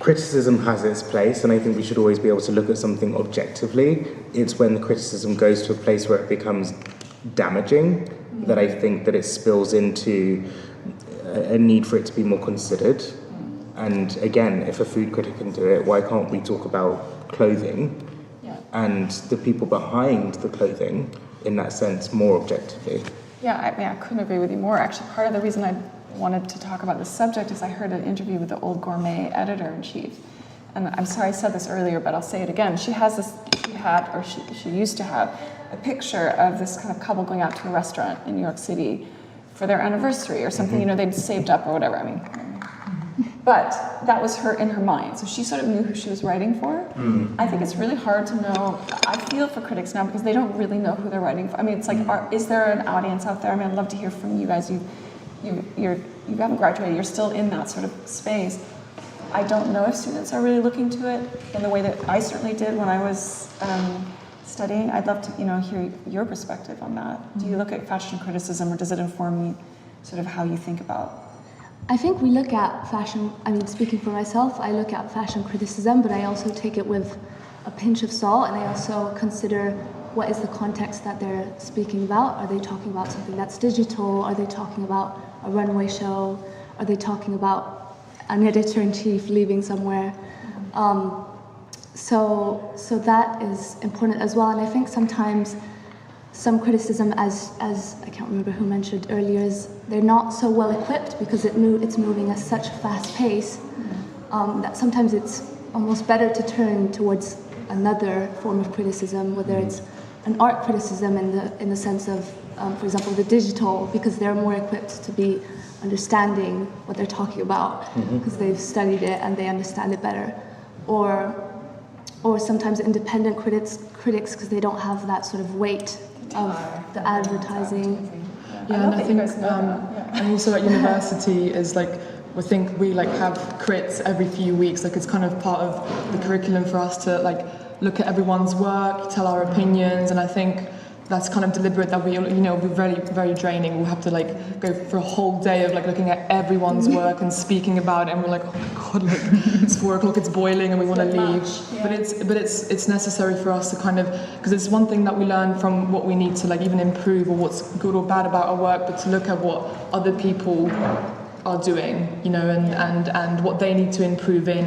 criticism has its place, and I think we should always be able to look at something objectively. It's when the criticism goes to a place where it becomes damaging, that I think that it spills into a need for it to be more considered. And again, if a food critic can do it, why can't we talk about clothing and the people behind the clothing in that sense more objectively? Yeah, I mean, I couldn't agree with you more. Actually, part of the reason I wanted to talk about this subject is I heard an interview with the Old Gourmet editor-in-chief. And I'm sorry I said this earlier, but I'll say it again. She used to have a picture of this kind of couple going out to a restaurant in New York City for their anniversary or something, you know, they'd saved up or whatever, I mean. But that was her in her mind. So she sort of knew who she was writing for. I think it's really hard to know. I feel for critics now because they don't really know who they're writing for. I mean, it's like, is there an audience out there? I mean, I'd love to hear from you guys. You haven't graduated, you're still in that sort of space. I don't know if students are really looking to it in the way that I certainly did when I was studying. I'd love to, hear your perspective on that. Do you look at fashion criticism, or does it inform you sort of how you think about? I think we look at fashion, I mean, speaking for myself, I look at fashion criticism, but I also take it with a pinch of salt, and I also consider what is the context that they're speaking about. Are they talking about something that's digital? Are they talking about a runway show? Are they talking about an editor-in-chief leaving somewhere? So that is important as well. And I think sometimes some criticism, as I can't remember who mentioned earlier, is they're not so well equipped because it's moving at such a fast pace that sometimes it's almost better to turn towards another form of criticism, whether it's an art criticism in the sense of, for example, the digital, because they're more equipped to be understanding what they're talking about because they've studied it and they understand it better, or sometimes independent critics because they don't have that sort of weight of the advertising. Yeah, and I think, and also at university is like, we have crits every few weeks. Like, it's kind of part of the curriculum for us to look at everyone's work, tell our opinions, and I think that's kind of deliberate that we, it'll be very, very draining. We'll have to go for a whole day of looking at everyone's work and speaking about it, and we're like, oh my god, it's 4 o'clock, it's boiling, and we want to leave. Yeah. But it's necessary for us to kind of, because it's one thing that we learn from what we need to even improve or what's good or bad about our work, but to look at what other people are doing, and what they need to improve in,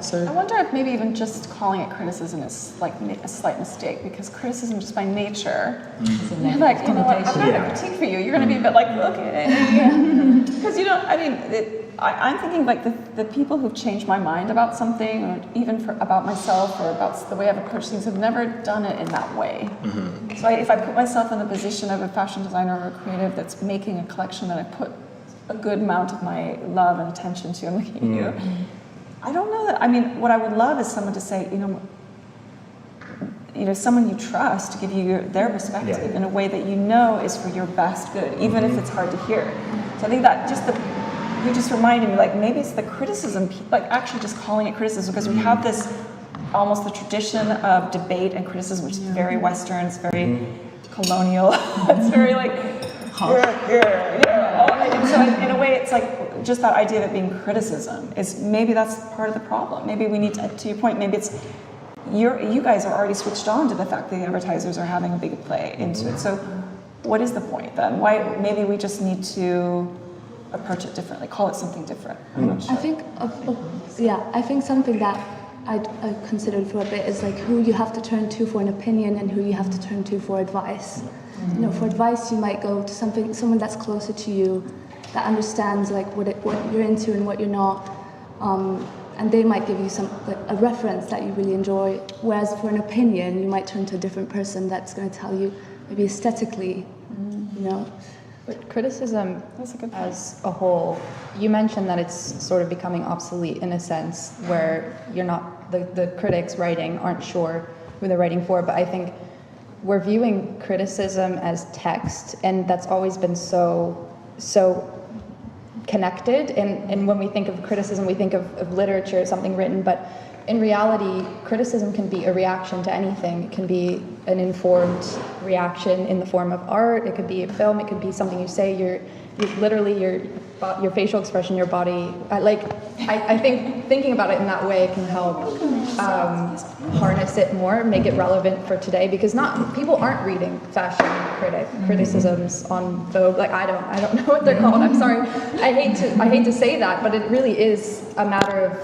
so. I wonder if maybe even just calling it criticism is a slight mistake, because criticism just by nature, you're like, I've got a critique for you, you're going to be a bit okay. Because I'm thinking the people who've changed my mind about something, or even about myself, or about the way I've approached things, have never done it in that way. So if I put myself in the position of a fashion designer or a creative that's making a collection that I put a good amount of my love and attention to, I'm looking at you. I don't know that, what I would love is someone to say, someone you trust to give you their perspective in a way that is for your best good, even if it's hard to hear. So I think that you just reminded me, maybe it's the criticism, actually just calling it criticism, because we have this, almost the tradition of debate and criticism, which is very Western, it's very colonial, it's very so in a way, it's just that idea of it being criticism is maybe that's part of the problem. Maybe we need to your point, maybe it's you guys are already switched on to the fact that the advertisers are having a big play into it. So what is the point then? Why maybe we just need to approach it differently, call it something different. I'm not sure. I think I think something that I considered for a bit is who you have to turn to for an opinion and who you have to turn to for advice. For advice, you might go to someone that's closer to you, that understands what you're into and what you're not, and they might give you a reference that you really enjoy. Whereas for an opinion, you might turn to a different person that's going to tell you maybe aesthetically, But criticism as a whole, you mentioned that it's sort of becoming obsolete in a sense where you're not, the critics writing aren't sure who they're writing for, but I think we're viewing criticism as text, and that's always been so connected. And when we think of criticism, we think of literature, something written, but in reality, criticism can be a reaction to anything. It can be an informed reaction in the form of art, it could be a film, it could be something you say, literally your facial expression, your body. I think thinking about it in that way can help harness it more, make it relevant for today, because people aren't reading fashion criticisms on Vogue. Like I don't know what they're called. I'm sorry. I hate to say that, but it really is a matter of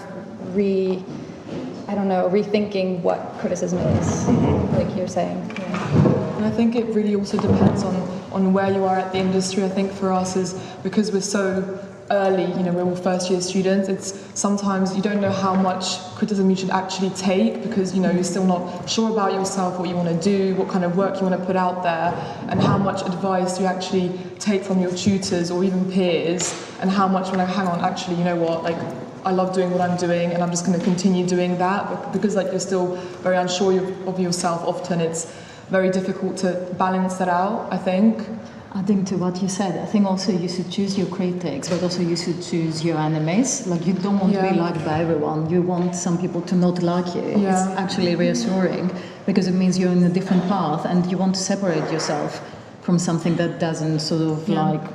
rethinking what criticism is, like you're saying. Yeah. And I think it really also depends on where you are at the industry. I think for us is because we're so early, we're all first year students, it's sometimes you don't know how much criticism you should actually take because, you're still not sure about yourself, what you want to do, what kind of work you want to put out there, and how much advice you actually take from your tutors or even peers, and how much you're like, hang on, actually, you know what, like, I love doing what I'm doing and I'm just going to continue doing that, because like you're still very unsure of yourself. Often it's very difficult to balance that out, I think. Adding to what you said, I think also you should choose your critics, but also you should choose your enemies. Like you don't want to be liked by everyone. You want some people to not like you. Yeah. It's actually reassuring because it means you're in a different path and you want to separate yourself from something that doesn't sort of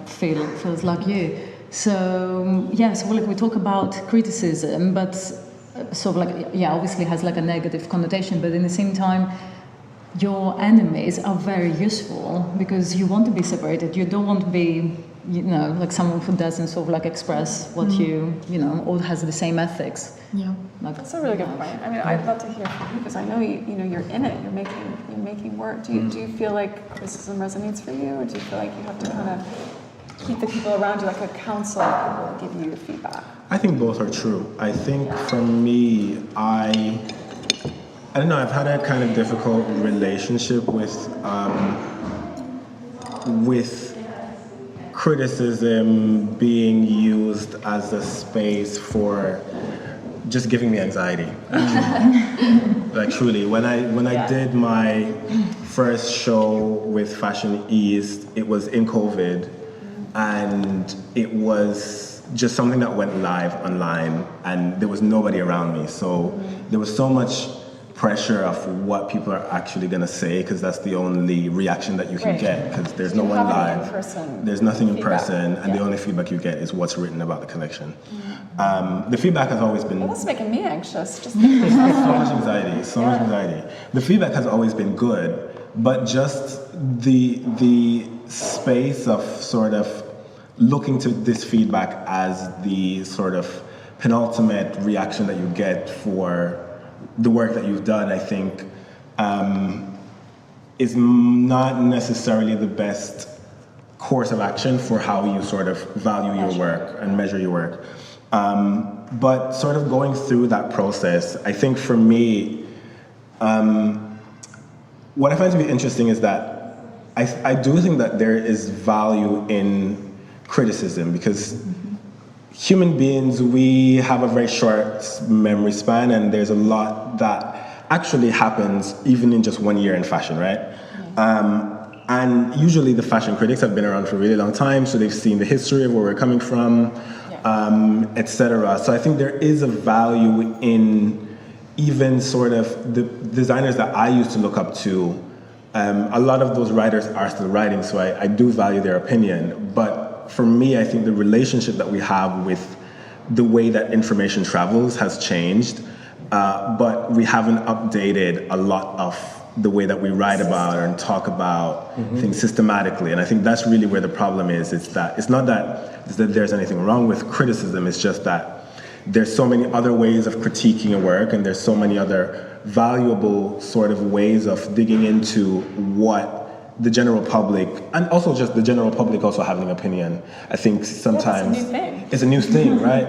feels like you. So we talk about criticism, but sort of obviously has like a negative connotation, but in the same time, your enemies are very useful because you want to be separated. You don't want to be, like someone who doesn't sort of like express what or has the same ethics. Yeah, that's a really good point. I mean, I'd love to hear from you because I know you're in it. You're making work. Do you feel like criticism resonates for you, or do you feel like you have to kind of keep the people around you, like a counselor who will give you feedback? I think both are true. I think for me, I don't know, I've had a kind of difficult relationship with criticism being used as a space for just giving me anxiety. Like truly, when I did my first show with Fashion East, it was in COVID, and it was just something that went live online, and there was nobody around me, so there was so much pressure of what people are actually going to say, because that's the only reaction that you can get, because there's no one live, there's nothing in person, and the only feedback you get is what's written about the collection. The feedback has always been... Well, that's making me anxious. Just so much anxiety. The feedback has always been good, but just the space of sort of looking to this feedback as the sort of penultimate reaction that you get for the work that you've done, I think, is not necessarily the best course of action for how you sort of value your work and measure your work. But sort of going through that process, I think for me, what I find to be interesting is that I do think that there is value in criticism, because human beings, we have a very short memory span, and there's a lot that actually happens even in just 1 year in fashion, right? And usually the fashion critics have been around for a really long time, so they've seen the history of where we're coming from, etc. So I think there is a value in even sort of the designers that I used to look up to. A lot of those writers are still writing, so I do value their opinion, but for me, I think the relationship that we have with the way that information travels has changed, but we haven't updated a lot of the way that we write about and talk about things systematically. And I think that's really where the problem is. It's not that there's anything wrong with criticism, it's just that there's so many other ways of critiquing a work, and there's so many other valuable sort of ways of digging into what the general public, and also just the general public also having an opinion. I think sometimes it's a new thing, right?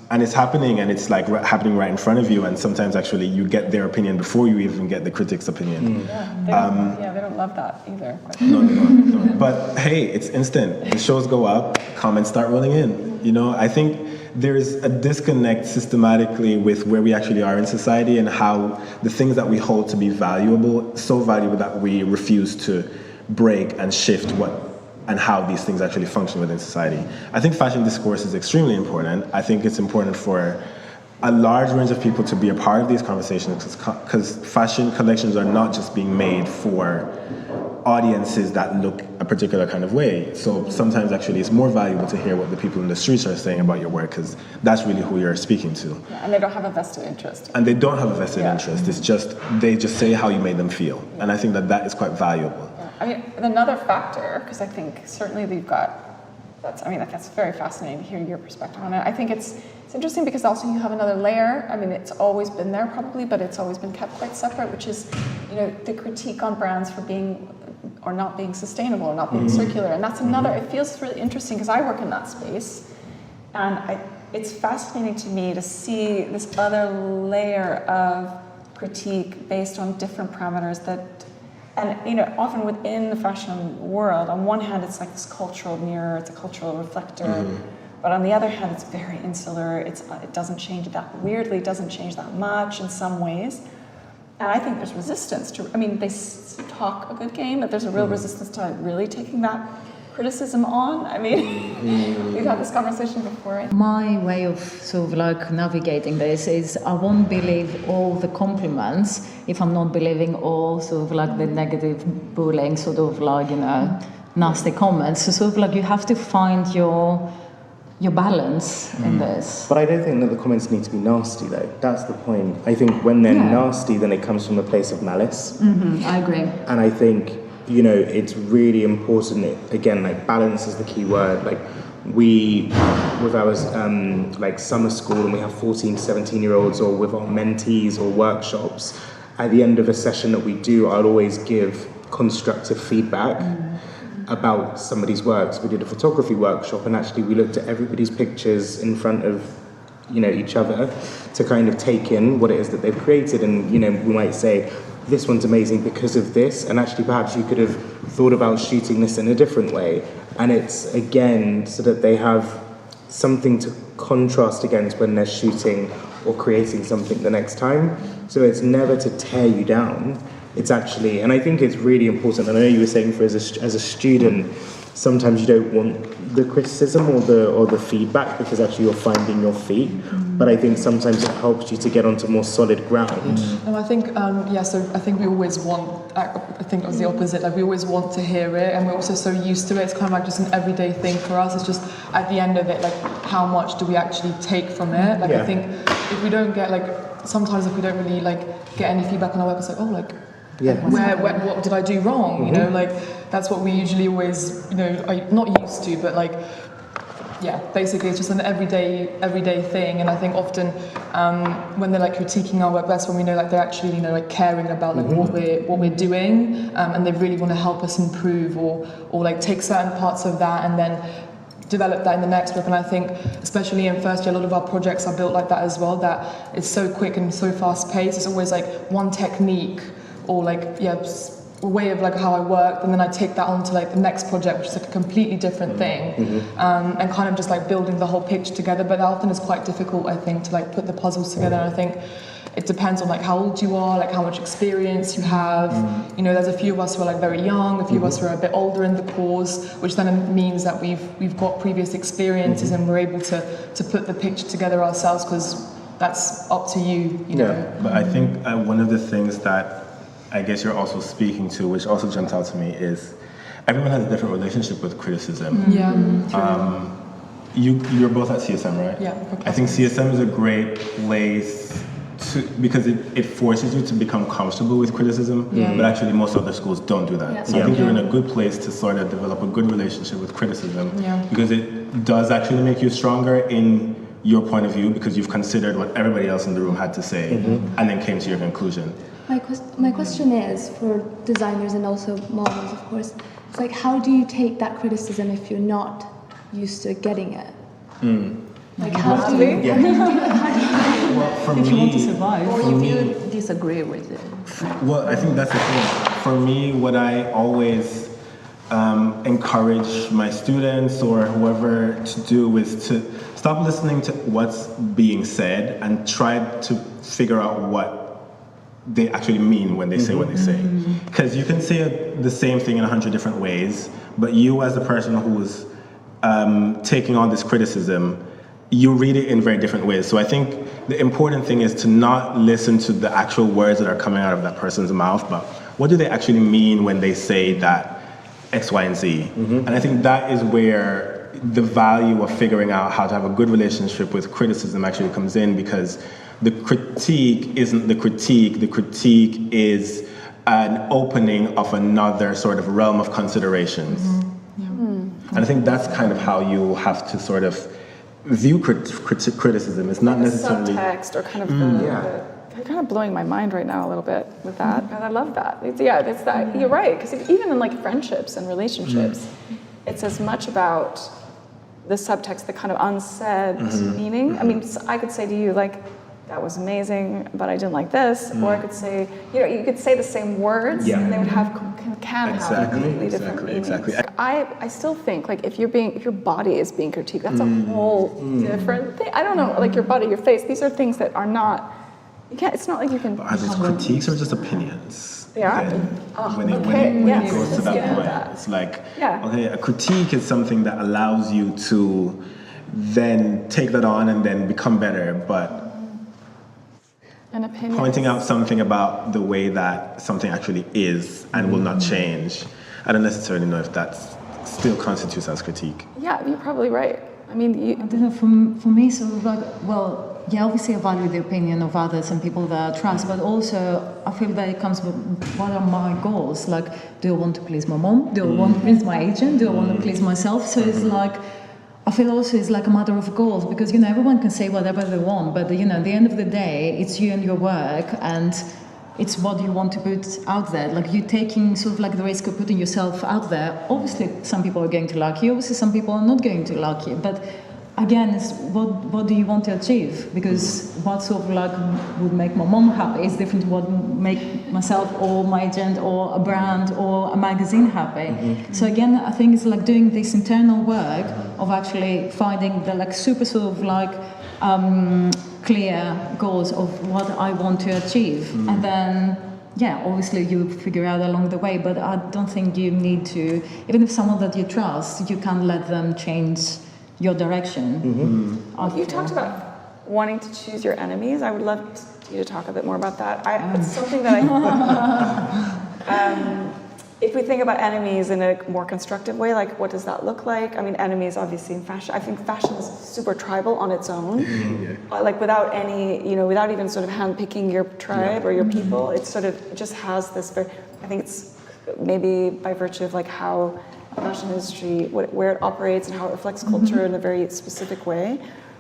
And it's happening, and it's like happening right in front of you, and sometimes actually you get their opinion before you even get the critic's opinion. They don't love that either. No. But hey, it's instant. The shows go up, comments start rolling in. I think there's a disconnect systematically with where we actually are in society, and how the things that we hold to be valuable, so valuable that we refuse to break and shift and how these things actually function within society. I think fashion discourse is extremely important. I think it's important for a large range of people to be a part of these conversations, because fashion collections are not just being made for audiences that look a particular kind of way. So sometimes actually it's more valuable to hear what the people in the streets are saying about your work, because that's really who you're speaking to. Yeah, and they don't have a vested interest. And they don't have a vested interest. It's just, they just say how you made them feel. And I think that is quite valuable. Yeah. I mean, another factor, because I think certainly we've got, that's very fascinating to hear your perspective on it. I think it's interesting because also you have another layer. I mean, it's always been there probably, but it's always been kept quite separate, which is, the critique on brands for being or not being sustainable or not being circular. And that's another, it feels really interesting because I work in that space. And it's fascinating to me to see this other layer of critique based on different parameters and often within the fashion world, on one hand, it's like this cultural mirror, it's a cultural reflector. But on the other hand, it's very insular. It doesn't change doesn't change that much in some ways. And I think there's resistance to, they talk a good game, but there's a real resistance to really taking that criticism on. We've had this conversation before. My way of sort of navigating this is I won't believe all the compliments if I'm not believing all sort of the negative bullying, sort of nasty comments. So sort of you have to find your balance in this. But I don't think that the comments need to be nasty though. That's the point. I think when they're nasty, then it comes from a place of malice. I agree. And I think, it's really important, again, balance is the key word. We, with our summer school, and we have 14 to 17-year-olds, or with our mentees or workshops, at the end of a session that we do, I'll always give constructive feedback about somebody's works. We did a photography workshop, and actually we looked at everybody's pictures in front of each other to kind of take in what it is that they've created. And we might say, this one's amazing because of this, and actually perhaps you could have thought about shooting this in a different way. And it's again so that they have something to contrast against when they're shooting or creating something the next time. So it's never to tear you down. It's actually, and I think it's really important, and I know you were saying as a student, sometimes you don't want the criticism or the feedback because actually you're finding your feet. But I think sometimes it helps you to get onto more solid ground. And I think, so I think we always want, I think it was the opposite, we always want to hear it, and we're also so used to it. It's kind of just an everyday thing for us. It's just at the end of it, how much do we actually take from it? I think if we don't get, sometimes if we don't really, get any feedback on our work, it's what did I do wrong? That's what we usually always, not used to, but basically it's just an everyday thing. And I think often when they're critiquing our work, that's when we know they're actually caring about what we're doing, and they really want to help us improve or take certain parts of that and then develop that in the next work. And I think especially in first year, a lot of our projects are built like that as well, that it's so quick and so fast paced. It's always one technique or a way of how I work, and then I take that on to the next project, which is a completely different thing, and kind of just building the whole picture together. But that often is quite difficult, I think, to put the puzzles together. And I think it depends on how old you are, how much experience you have. There's a few of us who are very young, a few of us who are a bit older in the course, which then means that we've got previous experiences and we're able to put the picture together ourselves, because that's up to you. But I think one of the things that I guess you're also speaking to, which also jumped out to me, is everyone has a different relationship with criticism. You're both at CSM, right? Yeah. I think CSM is a great place because it forces you to become comfortable with criticism, but actually most other schools don't do that. So I think you're in a good place to sort of develop a good relationship with criticism, because it does actually make you stronger in your point of view, because you've considered what everybody else in the room had to say and then came to your conclusion. My question is, for designers and also models, of course, it's how do you take that criticism if you're not used to getting it? How do you? Well, for if me, you want to survive, or if you disagree with it. Well, I think that's the thing. For me, what I always encourage my students or whoever to do is to stop listening to what's being said and try to figure out what they actually mean when they say what they say. Because you can say the same thing in 100 different ways, but you as the person who's taking on this criticism, you read it in very different ways. So I think the important thing is to not listen to the actual words that are coming out of that person's mouth, but what do they actually mean when they say that X, Y, and Z? And I think that is where the value of figuring out how to have a good relationship with criticism actually comes in, because the critique isn't the critique is an opening of another sort of realm of considerations. And I think that's kind of how you have to sort of view criticism. It's not necessarily subtext or kind of you're kind of blowing my mind right now a little bit with that, and I love that. It's that. You're right, because even in like friendships and relationships, it's as much about the subtext, the kind of unsaid meaning. I mean, I could say to you like, that was amazing, but I didn't like this. Or I could say, you could say the same words, and they would have have completely different meanings. I still think like if your body is being critiqued, that's a whole different thing. I don't know, like your body, your face. These are things that are not. You can't. It's not like you can. But are those critiques or just opinions? They are. When it goes to that point, it's like, okay, a critique is something that allows you to then take that on and then become better, but pointing out something about the way that something actually is and will not change, I don't necessarily know if that still constitutes as critique. Yeah, you're probably right. I mean, I don't know, for me, sort of like, well, yeah, obviously I value the opinion of others and people that I trust, but also I feel that it comes with what are my goals? Like, do I want to please my mom? Do I want to please my agent? Do I want to please myself? So it's like, I feel also it's like a matter of goals, because, everyone can say whatever they want, but, at the end of the day, it's you and your work, and it's what you want to put out there. Like, you're taking sort of like the risk of putting yourself out there. Obviously, some people are going to like you. Obviously, some people are not going to like you. But again, it's what do you want to achieve? Because what sort of like would make my mom happy is different to what would make myself or my agent or a brand or a magazine happy. So again, I think it's like doing this internal work of actually finding the like super sort of like clear goals of what I want to achieve. And then, obviously you figure out along the way, but I don't think you need to, even if someone that you trust, you can't let them change your direction. You talked about wanting to choose your enemies. I would love you to talk a bit more about that. It's something that if we think about enemies in a more constructive way, like what does that look like? I mean, enemies obviously in fashion. I think fashion is super tribal on its own. Like without any, without even sort of handpicking your tribe or your people, it sort of just has this very, I think it's maybe by virtue of like how fashion industry, where it operates and how it reflects culture in a very specific way,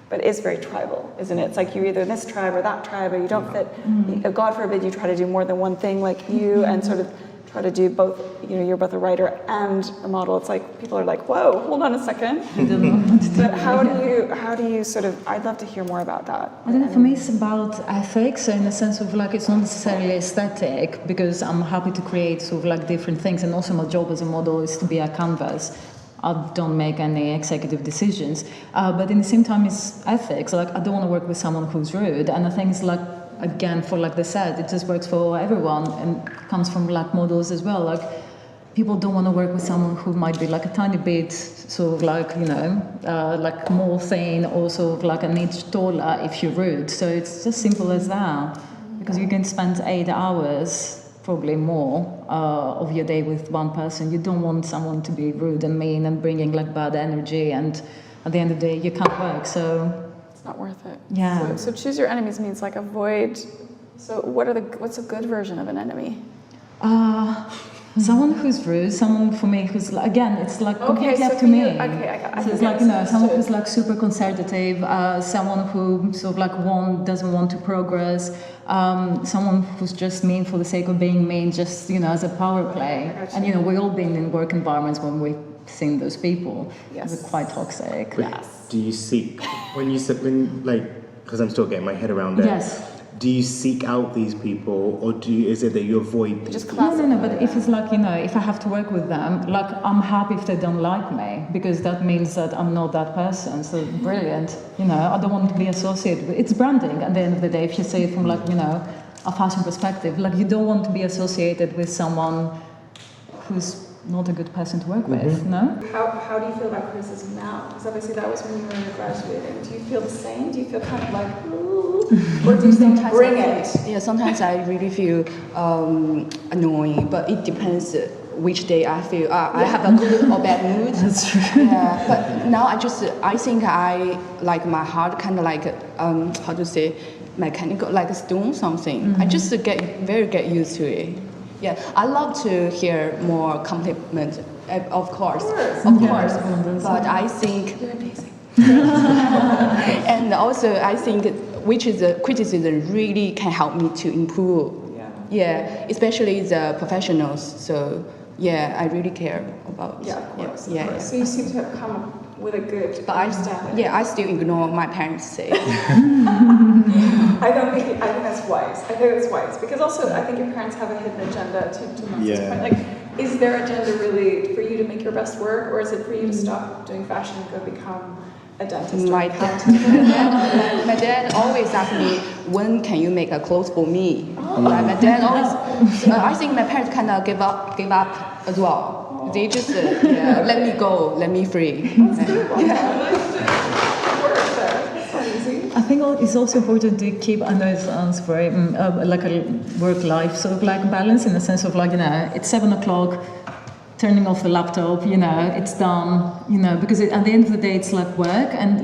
but it's very tribal, isn't it? It's like you're either this tribe or that tribe, or you don't fit. God forbid you try to do more than one thing like you, and sort of try to do both. You're both a writer and a model. It's like people are like, whoa, hold on a second. But how do you sort of? I'd love to hear more about that. I don't know. For me, it's about ethics, in the sense of like it's not necessarily aesthetic, because I'm happy to create sort of like different things, and also my job as a model is to be a canvas. I don't make any executive decisions, but in the same time, it's ethics. Like I don't want to work with someone who's rude, and I think it's like, again, for like they said, it just works for everyone and comes from like models as well. Like people don't want to work with someone who might be like a tiny bit sort of like, like more thin, or sort of like an inch taller if you're rude. So it's just simple as that, because you can spend 8 hours, probably more, of your day with one person. You don't want someone to be rude and mean and bringing like bad energy, and at the end of the day you can't work. So not worth it. Yeah. So choose your enemies means like avoid. So what's a good version of an enemy? Someone who's rude, someone for me who's, again, it's like completely up to me. So it's like, someone who's like super conservative, someone who sort of like doesn't want to progress, someone who's just mean for the sake of being mean, just, as a power play. And, we've all been in work environments when we've seen those people. Yes. They're quite toxic. But do you seek, because I'm still getting my head around it. Yes. Do you seek out these people, or is it that you avoid these people? No, but if it's like, if I have to work with them, like, I'm happy if they don't like me, because that means that I'm not that person. So brilliant. I don't want to be associated with, it's branding at the end of the day. If you say it from like, a fashion perspective, like you don't want to be associated with someone who's not a good person to work with, no? How do you feel about criticism now? Because obviously that was when you were graduating. Do you feel the same? Do you feel kind of like, ooh? Or do you think bring it? Yeah, sometimes I really feel annoying, but it depends which day I feel I have a good or bad mood. That's true. Yeah, but now I think I like my heart kind of like how to say mechanical, like a stone something. I just get used to it. Yeah, I love to hear more compliment, of course. But I think you're amazing. And also I think which is criticism really can help me to improve. Yeah, especially the professionals. So yeah, I really care about. Yeah, of course. Yeah, of course. yeah. So you seem to have come up with a good understanding. I still ignore my parents say. I think that's wise. I think that's wise because also I think your parents have a hidden agenda to Max's point. Like, is their agenda really for you to make your best work, or is it for you to stop doing fashion and go become a dentist? My dad always asked me, when can you make a clothes for me? My dad always. I think my parents kind of gave up as well. They just let me go, let me free. I think it's also important to keep, I know it sounds very like a work-life sort of like balance in the sense of like, it's 7 o'clock, turning off the laptop, it's done, because at the end of the day it's like work and,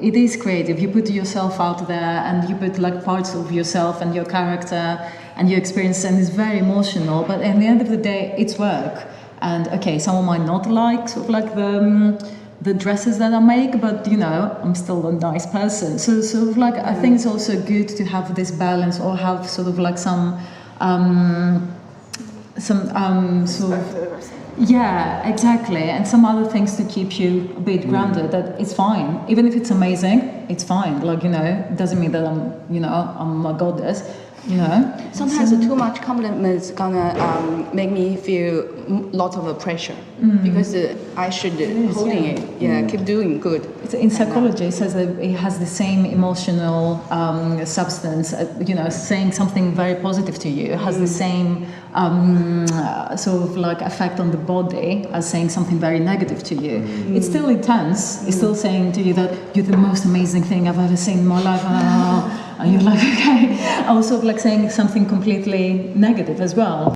it is creative. You put yourself out there and you put like parts of yourself and your character and your experience and it's very emotional, but at the end of the day it's work. And okay, someone might not like sort of like the dresses that I make, but I'm still a nice person. So sort of like I think it's also good to have this balance or have sort of like some sort of yeah, exactly, and some other things to keep you a bit grounded. That it's fine, even if it's amazing, it's fine. Like it doesn't mean that I'm a goddess. Sometimes too much compliments gonna make me feel lots of pressure because I should holding it. Keep doing good. In psychology, it says that it has the same emotional substance. Saying something very positive to you has the same sort of like effect on the body as saying something very negative to you. It's still intense. It's still saying to you that you're the most amazing thing I've ever seen in my life. And you're like, okay. Also, like saying something completely negative as well.